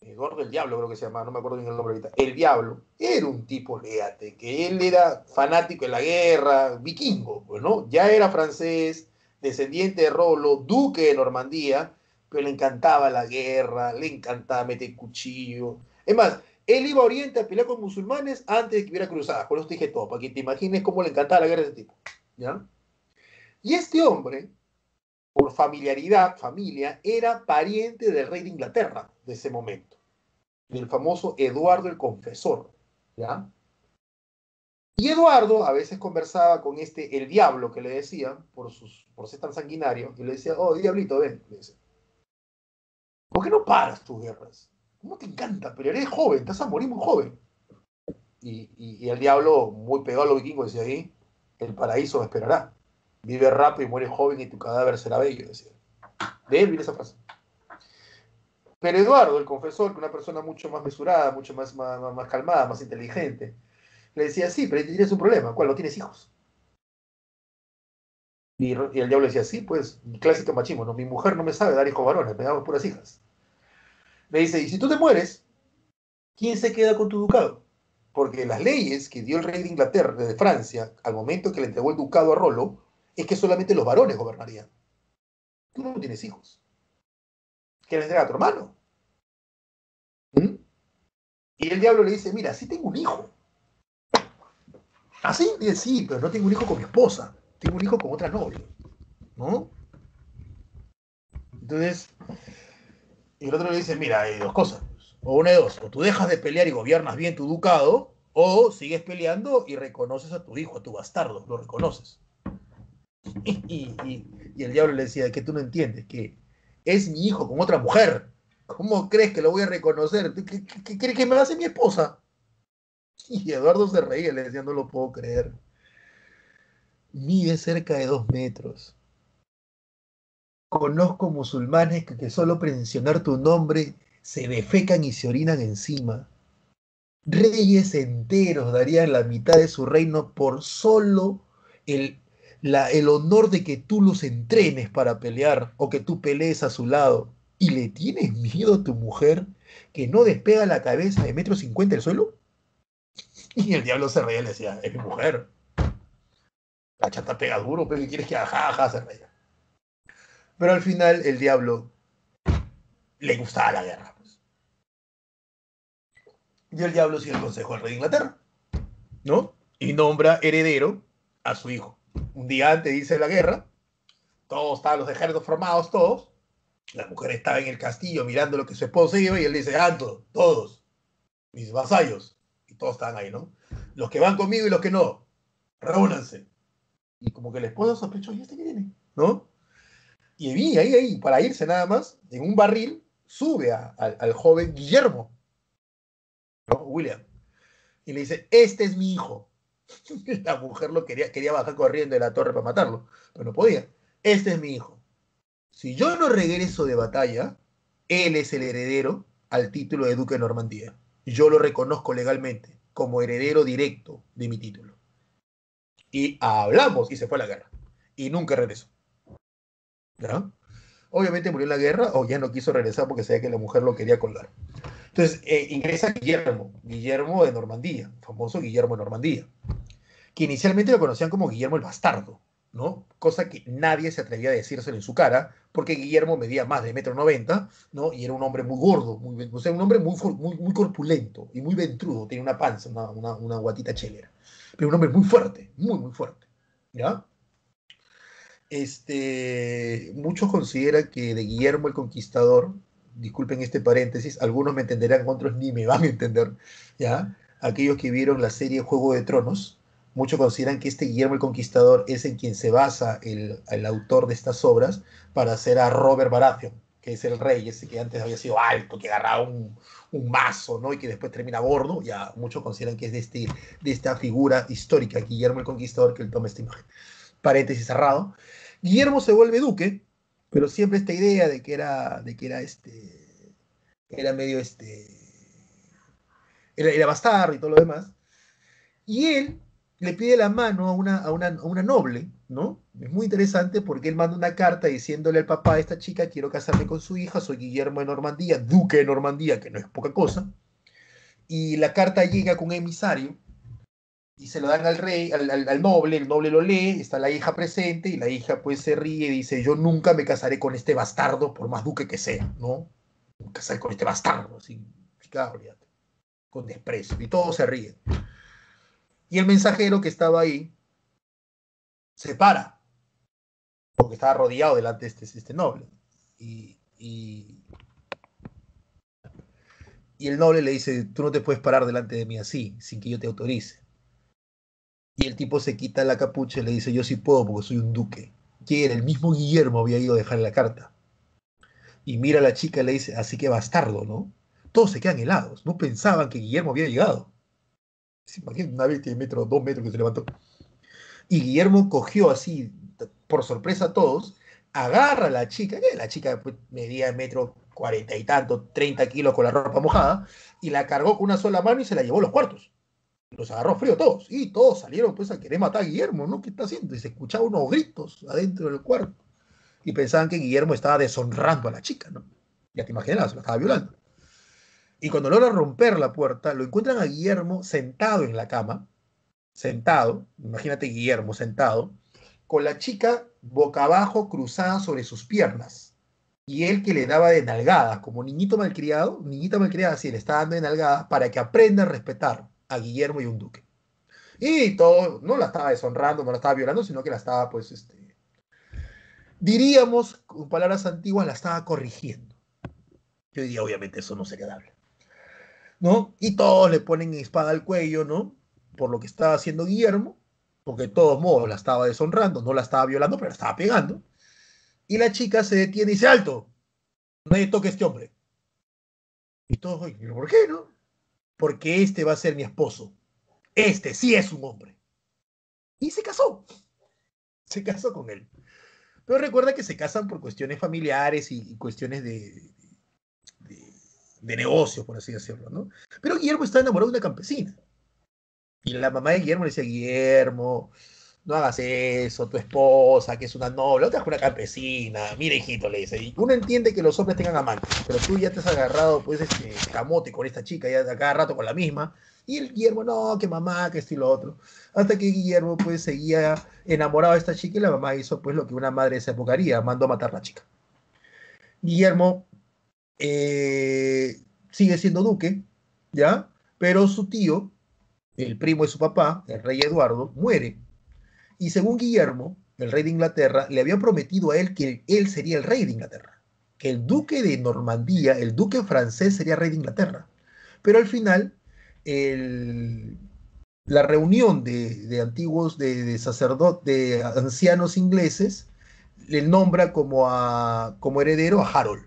Eduardo el Diablo creo que se llamaba, no me acuerdo bien el nombre ahorita, el Diablo, era un tipo, léate, que él era fanático de la guerra, vikingo, pues, ¿no? Ya era francés, descendiente de Rolo, duque de Normandía, pero le encantaba la guerra, le encantaba meter cuchillo. Es más, él iba a Oriente a pelear con musulmanes antes de que hubiera cruzadas, por eso te dije todo, para que te imagines cómo le encantaba la guerra a ese tipo, ¿ya? Y este hombre, por por familiaridad, familia, era pariente del rey de Inglaterra de ese momento, del famoso Eduardo el Confesor, ¿ya? Y Eduardo a veces conversaba con el diablo que le decían, por ser tan sanguinario, y le decía, oh, diablito, ven, le decía, ¿por qué no paras tus guerras? ¿Cómo te encanta? Pero eres joven, te vas a morir muy joven. Y el diablo, muy pegado a los vikingos, decía ahí, el paraíso me esperará. Vive rápido y muere joven y tu cadáver será bello, decía. De él viene esa frase. Pero Eduardo, el confesor, que una persona mucho más mesurada, mucho más calmada, más inteligente, le decía, sí, pero tienes un problema. ¿Cuál? No tienes hijos. Y el diablo le decía, sí, pues, clásico machismo, ¿no? Mi mujer no me sabe dar hijos varones, me da puras hijas. Le dice, y si tú te mueres, ¿quién se queda con tu ducado? Porque las leyes que dio el rey de Inglaterra, de Francia, al momento que le entregó el ducado a Rollo, es que solamente los varones gobernarían. Tú no tienes hijos. ¿Qué le entrega a tu hermano? ¿Mm? Y el diablo le dice, mira, sí tengo un hijo. ¿Ah, sí? Dice, sí, pero no tengo un hijo con mi esposa. Tengo un hijo con otra novia. ¿No? Entonces, y el otro le dice, mira, hay dos cosas. O una de dos. O tú dejas de pelear y gobiernas bien tu ducado, o sigues peleando y reconoces a tu hijo, a tu bastardo. Lo reconoces. Y el diablo le decía, que tú no entiendes, que es mi hijo con otra mujer. ¿Cómo crees que lo voy a reconocer? ¿Qué crees que me hace mi esposa? Y Eduardo se reía, le decía, no lo puedo creer. Mide cerca de 2 metros. Conozco musulmanes que solo mencionar tu nombre se defecan y se orinan encima. Reyes enteros darían la mitad de su reino por solo el, el honor de que tú los entrenes para pelear o que tú pelees a su lado. ¿Y le tienes miedo a tu mujer que no despega la cabeza de 1,50 m del suelo? Y el diablo se reía y le decía, es mi mujer. La chata pega duro, pero ¿qué quieres que haga? Ajá, se reía. Pero al final el diablo le gustaba la guerra, pues. Y el diablo sigue el consejo del rey de Inglaterra, ¿no? Y nombra heredero a su hijo. Un día antes de irse de la guerra, todos estaban los ejércitos formados, todos. La mujer estaba en el castillo mirando lo que su esposo iba y él dice, Anto, todos, mis vasallos. Y todos estaban ahí, ¿no? Los que van conmigo y los que no, reúnanse. Y como que la esposa sospechó, ¿y este qué tiene? ¿No? Y vi ahí, para irse nada más, en un barril, sube al joven Guillermo, ¿no? William. Y le dice, este es mi hijo. La mujer lo quería bajar corriendo de la torre para matarlo, pero no podía. Este es mi hijo. Si yo no regreso de batalla, él es el heredero al título de duque de Normandía. Yo lo reconozco legalmente como heredero directo de mi título. Y hablamos y se fue a la guerra. Y nunca regresó. ¿Ya? Obviamente murió en la guerra o ya no quiso regresar porque sabía que la mujer lo quería colgar. Entonces ingresa Guillermo de Normandía, famoso Guillermo de Normandía, que inicialmente lo conocían como Guillermo el Bastardo, ¿no? Cosa que nadie se atrevía a decírselo en su cara, porque Guillermo medía más de 1,90 m, ¿no? Y era un hombre muy gordo, o sea, un hombre muy corpulento y muy ventrudo, tenía una panza, una guatita chelera, pero un hombre muy fuerte, muy fuerte, ¿ya? Muchos consideran que de Guillermo el Conquistador, disculpen este paréntesis, algunos me entenderán, otros ni me van a entender, ¿ya? Aquellos que vieron la serie Juego de Tronos, muchos consideran que este Guillermo el Conquistador es en quien se basa el autor de estas obras para hacer a Robert Baratheon, que es el rey, ese que antes había sido alto, que agarraba un mazo, ¿no? Y que después termina gordo, ya muchos consideran que es de esta figura histórica, Guillermo el Conquistador, que él toma esta imagen. Paréntesis cerrado. Guillermo se vuelve duque, pero siempre esta idea era medio era bastardo y todo lo demás. Y él le pide la mano a una noble, ¿no? Es muy interesante porque él manda una carta diciéndole al papá de esta chica, quiero casarme con su hija, soy Guillermo de Normandía, duque de Normandía, que no es poca cosa. Y la carta llega con un emisario y se lo dan al rey, al noble, el noble lo lee, está la hija presente y la hija pues se ríe y dice, yo nunca me casaré con este bastardo por más duque que sea, ¿no? Me casaré con este bastardo, así, con desprecio, y todos se ríen. Y el mensajero que estaba ahí se para, porque estaba rodeado delante de este noble. Y el noble le dice, tú no te puedes parar delante de mí así, sin que yo te autorice. Y el tipo se quita la capucha y le dice, yo sí puedo porque soy un duque. Que era el mismo Guillermo había ido a dejarle la carta. Y mira a la chica y le dice, así que bastardo, ¿no? Todos se quedan helados, no pensaban que Guillermo había llegado. Se imagina una bestia de metro, 2 metros que se levantó. Y Guillermo cogió así, por sorpresa a todos, agarra a la chica, que la chica pues, medía metro 40 y tanto, 30 kilos con la ropa mojada, y la cargó con una sola mano y se la llevó a los cuartos. Los agarró frío todos, y todos salieron pues a querer matar a Guillermo, ¿no? ¿Qué está haciendo? Y se escuchaban unos gritos adentro del cuarto. Y pensaban que Guillermo estaba deshonrando a la chica, ¿no? Ya te imaginas, la estaba violando. Y cuando logra romper la puerta, lo encuentran a Guillermo sentado en la cama, sentado, imagínate Guillermo sentado, con la chica boca abajo cruzada sobre sus piernas. Y él que le daba de nalgadas, como niñita malcriada, sí, le está dando de nalgadas para que aprenda a respetar a Guillermo y un duque. Y todo, no la estaba deshonrando, no la estaba violando, sino que la estaba, pues, diríamos, con palabras antiguas, la estaba corrigiendo. Yo diría, obviamente, eso no sería dable, ¿no? Y todos le ponen espada al cuello, ¿no? Por lo que estaba haciendo Guillermo, porque de todos modos la estaba deshonrando, no la estaba violando, pero la estaba pegando. Y la chica se detiene y dice, alto, nadie toque a este hombre. Y todos, oye, ¿pero por qué, no? Porque este va a ser mi esposo. Este sí es un hombre. Y se casó con él. Pero recuerda que se casan por cuestiones familiares y cuestiones de, de negocio, por así decirlo, ¿no? Pero Guillermo está enamorado de una campesina. Y la mamá de Guillermo le decía, Guillermo, no hagas eso, tu esposa, que es una noble, otra es una campesina, mira hijito, le dice, y uno entiende que los hombres tengan amantes, pero tú ya te has agarrado, pues, camote con esta chica, ya de cada rato con la misma, y el Guillermo, no, que mamá, que esto y lo otro, hasta que Guillermo, pues, seguía enamorado de esta chica, y la mamá hizo, pues, lo que una madre de esa época haría, mandó a matar a la chica. Guillermo sigue siendo duque, ¿ya? Pero su tío, el primo de su papá, el rey Eduardo, muere. Y según Guillermo, el rey de Inglaterra, le había prometido a él que él sería el rey de Inglaterra, que el duque de Normandía, el duque francés, sería rey de Inglaterra. Pero al final, el, la reunión de antiguos, de sacerdotes, de ancianos ingleses, le nombra como heredero a Harold,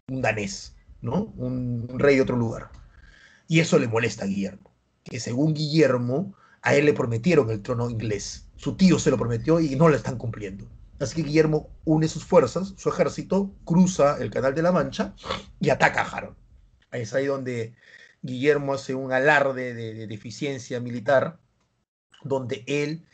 un danés, ¿no? Un rey de otro lugar. Y eso le molesta a Guillermo, que según Guillermo, a él le prometieron el trono inglés. Su tío se lo prometió y no lo están cumpliendo. Así que Guillermo une sus fuerzas, su ejército, cruza el Canal de la Mancha y ataca a Harold. Es ahí donde Guillermo hace un alarde de eficiencia militar, donde él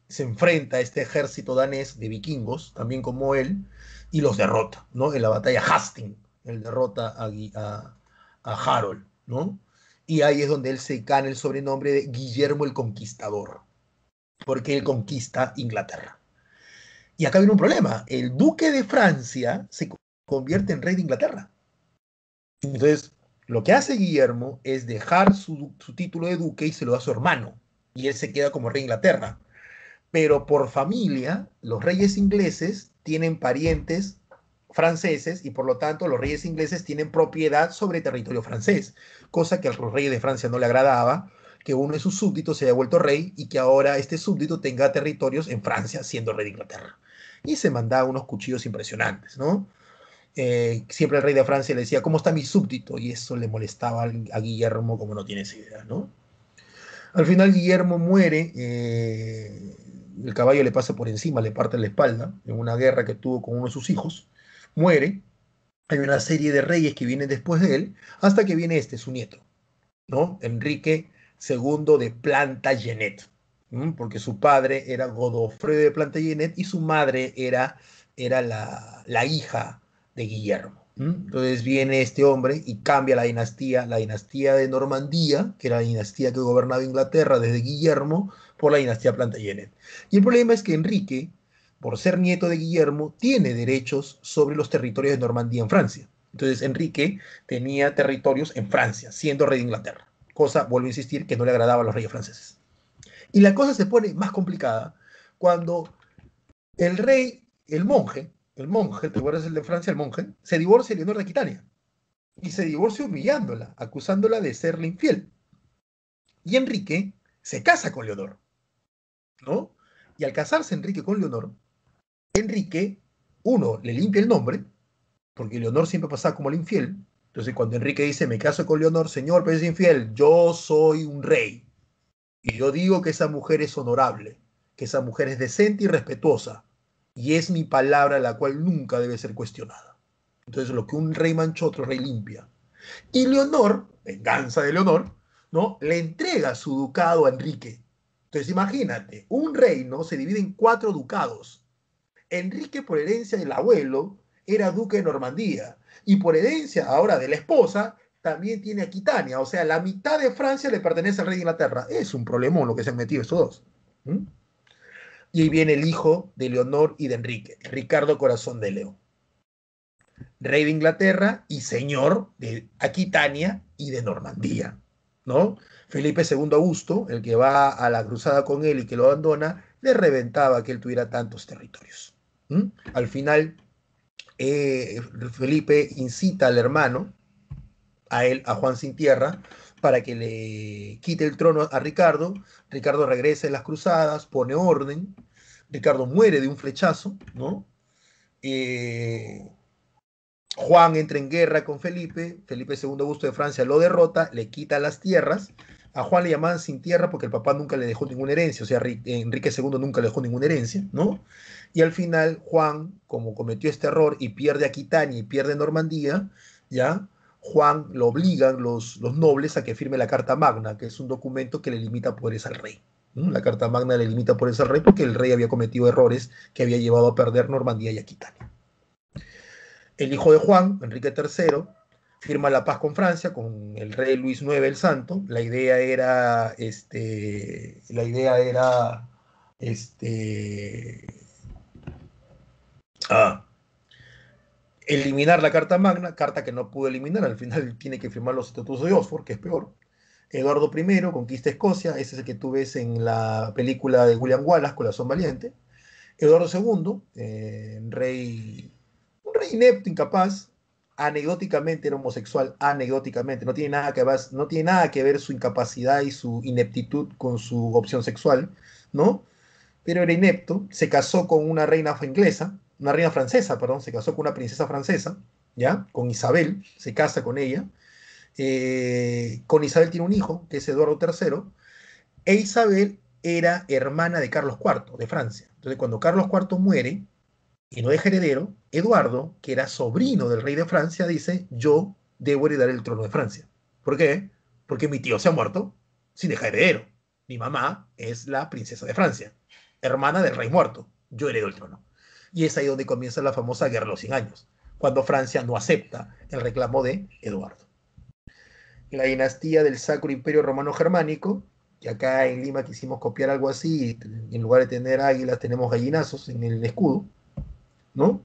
se enfrenta a este ejército danés de vikingos, también como él, y los derrota, ¿no? En la batalla Hastings, él derrota a Harold, ¿no? Y ahí es donde él se gana el sobrenombre de Guillermo el Conquistador, porque él conquista Inglaterra. Y acá viene un problema, el duque de Francia se convierte en rey de Inglaterra. Entonces, lo que hace Guillermo es dejar su título de duque y se lo da a su hermano, y él se queda como rey de Inglaterra. Pero por familia, los reyes ingleses tienen parientes franceses y por lo tanto los reyes ingleses tienen propiedad sobre territorio francés, cosa que a los reyes de Francia no le agradaba, que uno de sus súbditos se haya vuelto rey y que ahora este súbdito tenga territorios en Francia siendo rey de Inglaterra. Y se mandaba unos cuchillos impresionantes, ¿no? Siempre el rey de Francia le decía, ¿cómo está mi súbdito? Y eso le molestaba a Guillermo como no tienes idea, ¿no? Al final Guillermo muere, el caballo le pasa por encima, le parte la espalda, en una guerra que tuvo con uno de sus hijos, muere, hay una serie de reyes que vienen después de él, hasta que viene su nieto, ¿no? Enrique II de Plantagenet, porque su padre era Godofredo de Plantagenet y su madre era la hija de Guillermo. Entonces viene este hombre y cambia la dinastía de Normandía, que era la dinastía que gobernaba Inglaterra desde Guillermo, por la dinastía Plantagenet. Y el problema es que Enrique, por ser nieto de Guillermo, tiene derechos sobre los territorios de Normandía en Francia. Entonces Enrique tenía territorios en Francia, siendo rey de Inglaterra. Cosa, vuelvo a insistir, que no le agradaba a los reyes franceses. Y la cosa se pone más complicada cuando el rey el monje, ¿te acuerdas el de Francia, el monje? Se divorcia de Leonor de Aquitania. Y se divorcia humillándola, acusándola de serle infiel. Y Enrique se casa con Leonor, ¿no? Y al casarse Enrique con Leonor, Enrique, uno, le limpia el nombre, porque Leonor siempre pasaba como el infiel. Entonces, cuando Enrique dice, me caso con Leonor, señor, pero es infiel, yo soy un rey. Y yo digo que esa mujer es honorable, que esa mujer es decente y respetuosa. Y es mi palabra la cual nunca debe ser cuestionada. Entonces, lo que un rey manchó, otro rey limpia. Y Leonor, venganza de Leonor, ¿no? Le entrega su ducado a Enrique. Entonces, imagínate, un reino se divide en 4 ducados. Enrique, por herencia del abuelo, era duque de Normandía. Y por herencia ahora de la esposa, también tiene Aquitania. O sea, la mitad de Francia le pertenece al rey de Inglaterra. Es un problemón lo que se han metido estos dos. ¿Mm? Y ahí viene el hijo de Leonor y de Enrique, Ricardo Corazón de León, rey de Inglaterra y señor de Aquitania y de Normandía, ¿no? Felipe II Augusto, el que va a la cruzada con él y que lo abandona, le reventaba que él tuviera tantos territorios. ¿Mm? Al final, Felipe incita al hermano, a él, a Juan Sin Tierra, para que le quite el trono a Ricardo. Ricardo regresa en las cruzadas, pone orden. Ricardo muere de un flechazo, ¿no? Eh, Juan entra en guerra con Felipe, Felipe II Augusto de Francia lo derrota, le quita las tierras, a Juan le llamaban sin tierra porque el papá nunca le dejó ninguna herencia, o sea, Enrique II nunca le dejó ninguna herencia, ¿no? Y al final Juan, como cometió este error y pierde Aquitania y pierde Normandía, ¿ya? Juan lo obligan los nobles a que firme la Carta Magna, que es un documento que le limita poderes al rey. ¿No? La Carta Magna le limita poderes al rey porque el rey había cometido errores que había llevado a perder Normandía y Aquitania. El hijo de Juan, Enrique III, firma la paz con Francia, con el rey Luis IX el Santo. Este, ah, eliminar la Carta Magna, carta que no pudo eliminar, al final tiene que firmar los estatutos de Oxford, que es peor. Eduardo I conquista Escocia, ese es el que tú ves en la película de William Wallace, Corazón Valiente. Eduardo II, un rey inepto, incapaz, anecdóticamente era homosexual, anecdóticamente, no tiene nada que ver su incapacidad y su ineptitud con su opción sexual, ¿no? Pero era inepto, se casó con una reina francesa, perdón, se casó con una princesa francesa, ¿ya? Con Isabel, se casa con ella. Con Isabel tiene un hijo, que es Eduardo III, e Isabel era hermana de Carlos IV, de Francia. Entonces, cuando Carlos IV muere, y no deja heredero, Eduardo, que era sobrino del rey de Francia, dice, yo debo heredar el trono de Francia. ¿Por qué? Porque mi tío se ha muerto sin dejar heredero. Mi mamá es la princesa de Francia, hermana del rey muerto. Yo heredo el trono. Y es ahí donde comienza la famosa Guerra de los 100 años, cuando Francia no acepta el reclamo de Eduardo. La dinastía del Sacro Imperio Romano Germánico, que acá en Lima quisimos copiar algo así, en lugar de tener águilas tenemos gallinazos en el escudo, ¿no?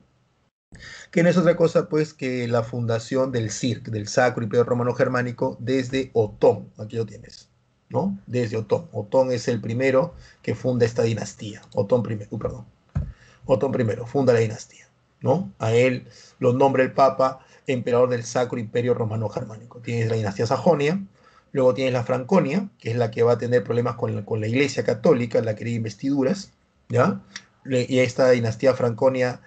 Que no es otra cosa pues que la fundación del CIRC, del Sacro Imperio Romano Germánico, desde Otón, aquí lo tienes, ¿no? Desde Otón. Otón es el primero que funda esta dinastía. Otón primero funda la dinastía, ¿no? A él lo nombra el Papa emperador del Sacro Imperio Romano Germánico. Tienes la dinastía Sajonia, luego tienes la Franconia, que es la que va a tener problemas con la Iglesia Católica, la que quería investiduras, ¿ya? Y esta dinastía Franconia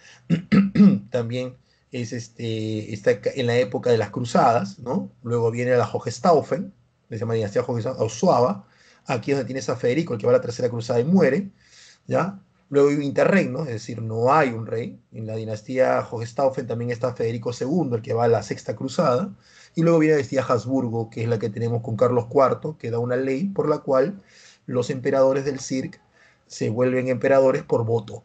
también está en la época de las cruzadas, ¿no? Luego viene la Hohenstaufen, que se llama dinastía Hohenstaufen, aquí es donde tienes a Federico, el que va a la tercera cruzada y muere, ¿ya? Luego hay un interregno, es decir, no hay un rey. En la dinastía Hohenstaufen también está Federico II, el que va a la sexta cruzada. Y luego viene la dinastía Habsburgo, que es la que tenemos con Carlos IV, que da una ley por la cual los emperadores del CIRC se vuelven emperadores por voto,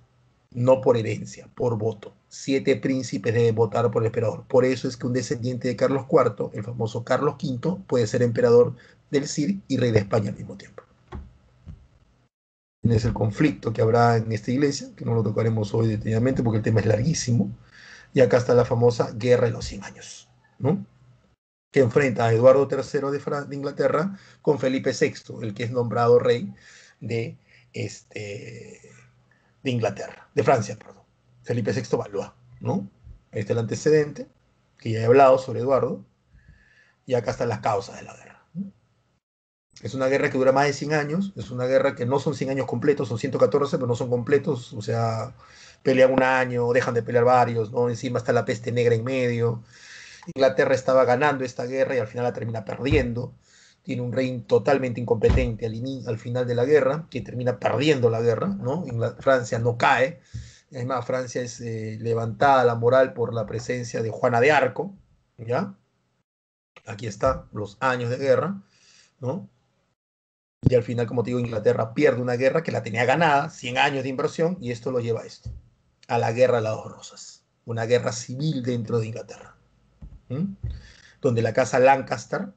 no por herencia, por voto. 7 príncipes deben votar por el emperador. Por eso es que un descendiente de Carlos IV, el famoso Carlos V, puede ser emperador del CIRC y rey de España al mismo tiempo. Es el conflicto que habrá en esta iglesia, que no lo tocaremos hoy detenidamente porque el tema es larguísimo. Y acá está la famosa Guerra de los 100 años, ¿no? Que enfrenta a Eduardo III de Inglaterra con Felipe VI, el que es nombrado rey de, de Inglaterra, de Francia, perdón. Felipe VI Valois, ¿no? Ahí está el antecedente, que ya he hablado sobre Eduardo, y acá están las causas de la guerra. Es una guerra que dura más de 100 años, es una guerra que no son 100 años completos, son 114, pero no son completos, o sea, pelean un año, dejan de pelear varios, ¿no? Encima está la peste negra en medio. Inglaterra estaba ganando esta guerra y al final la termina perdiendo. Tiene un rey totalmente incompetente al final de la guerra, que termina perdiendo la guerra, ¿no? Francia no cae. Es más, Francia es levantada la moral por la presencia de Juana de Arco, ¿ya? Aquí está, los años de guerra, ¿no? Y al final, como te digo, Inglaterra pierde una guerra que la tenía ganada, 100 años de inversión, y esto lo lleva a esto, a la guerra de las dos rosas, una guerra civil dentro de Inglaterra, ¿m? Donde la casa Lancaster,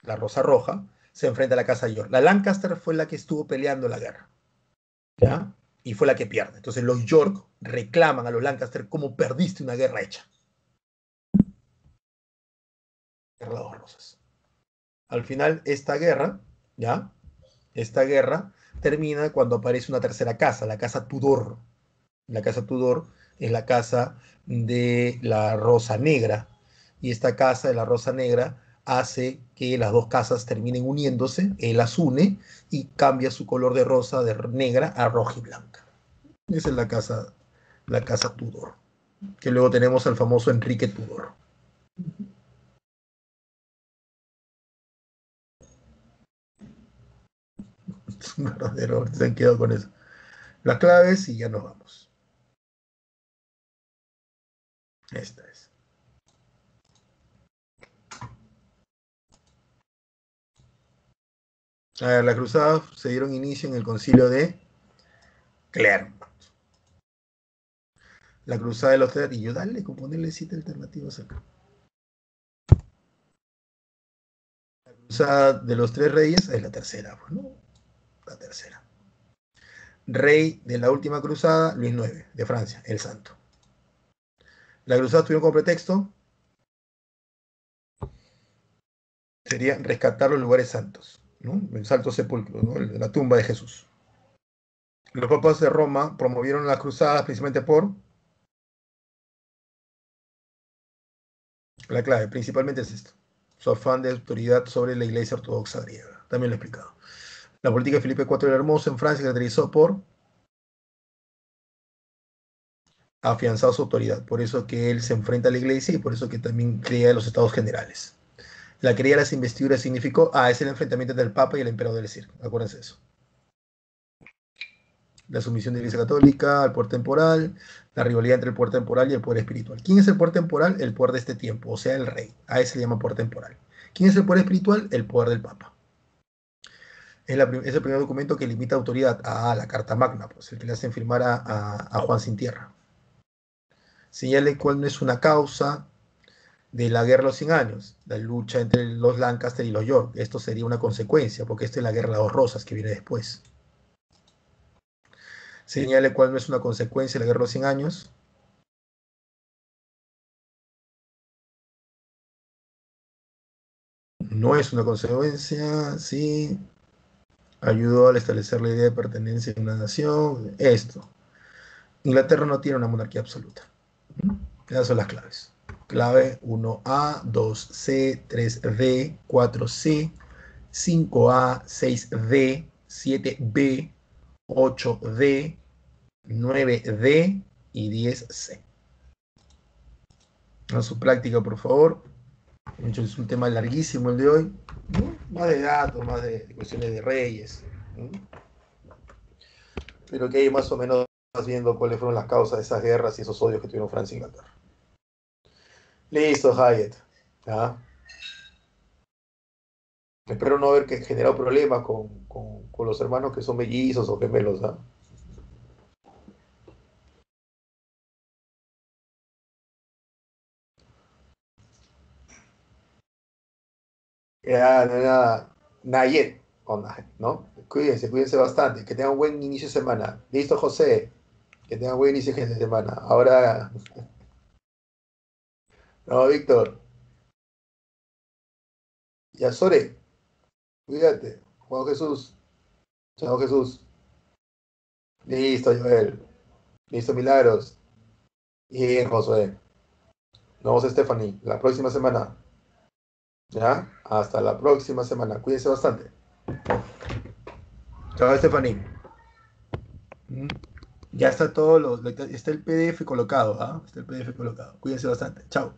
la Rosa Roja, se enfrenta a la casa York. La Lancaster fue la que estuvo peleando la guerra, ¿ya? Y fue la que pierde. Entonces los York reclaman a los Lancaster como perdiste una guerra hecha. Guerra de las dos rosas. Al final, esta guerra, ¿ya? Esta guerra termina cuando aparece una tercera casa, la casa Tudor. La casa Tudor es la casa de la Rosa Negra. Y esta casa de la Rosa Negra hace que las dos casas terminen uniéndose, él las une y cambia su color de rosa de negra a roja y blanca. Esa es la casa Tudor. Que luego tenemos al famoso Enrique Tudor. Es un verdadero, se han quedado con eso. Las claves y ya nos vamos. Esta es. A ver, las cruzadas se dieron inicio en el concilio de Clermont. La cruzada de los tres, y yo dale con ponerle 7 alternativas acá. La cruzada de los tres reyes es la tercera, ¿no? La tercera. Rey de la última cruzada, Luis IX, de Francia, el santo. La cruzada tuvieron como pretexto, sería rescatar los lugares santos, ¿no? El Santo Sepulcro, ¿no? La tumba de Jesús. Los papas de Roma promovieron las cruzadas principalmente por la clave, principalmente es esto, su afán de autoridad sobre la Iglesia Ortodoxa griega. También lo he explicado. La política de Felipe IV el Hermoso en Francia se caracterizó por afianzar su autoridad, por eso que él se enfrenta a la Iglesia y por eso que también crea los estados generales. La cría de las investiduras significó, es el enfrentamiento entre el Papa y el emperador del circo, acuérdense de eso. La sumisión de la Iglesia Católica al poder temporal, la rivalidad entre el poder temporal y el poder espiritual. ¿Quién es el poder temporal? El poder de este tiempo, o sea, el rey. A ese le llama poder temporal. ¿Quién es el poder espiritual? El poder del Papa. Es el primer documento que limita autoridad a la Carta Magna, pues el que le hacen firmar a Juan Sin Tierra. Señale cuál no es una causa de la guerra de los 100 años, la lucha entre los Lancaster y los York. Esto sería una consecuencia, porque esto es la guerra de las dos rosas que viene después. Señale cuál no es una consecuencia de la guerra de los 100 años. No es una consecuencia, sí. Ayudó al establecer la idea de pertenencia a una nación. Esto. Inglaterra no tiene una monarquía absoluta. Esas son las claves. Clave 1A, 2C, 3D, 4C, 5A, 6D, 7B, 8D, 9D y 10C. A su práctica, por favor. De hecho, es un tema larguísimo el de hoy, ¿no? Más de datos, más de cuestiones de reyes, ¿no? Pero que hay más o menos viendo cuáles fueron las causas de esas guerras y esos odios que tuvieron Francia e Inglaterra. Listo, Hayet. ¿Ya? Espero no haber generado problemas con los hermanos que son mellizos o gemelos. ¿Ah? Ya, nada, Nayet, ¿no? Cuídense bastante, que tengan un buen inicio de semana. Listo, José, que tengan buen inicio de semana. Ahora, no, Víctor, ya Sore, cuídate. Juan Jesús, chao Jesús. Listo, Joel. Listo, Milagros. Bien, Josué. Nos vemos, Stephanie, la próxima semana. ¿Ya? Hasta la próxima semana. Cuídense bastante. Chao, Stephanie. Mm. Ya está todo está el PDF colocado, ¿ah? Está el PDF colocado. Cuídense bastante. Chao.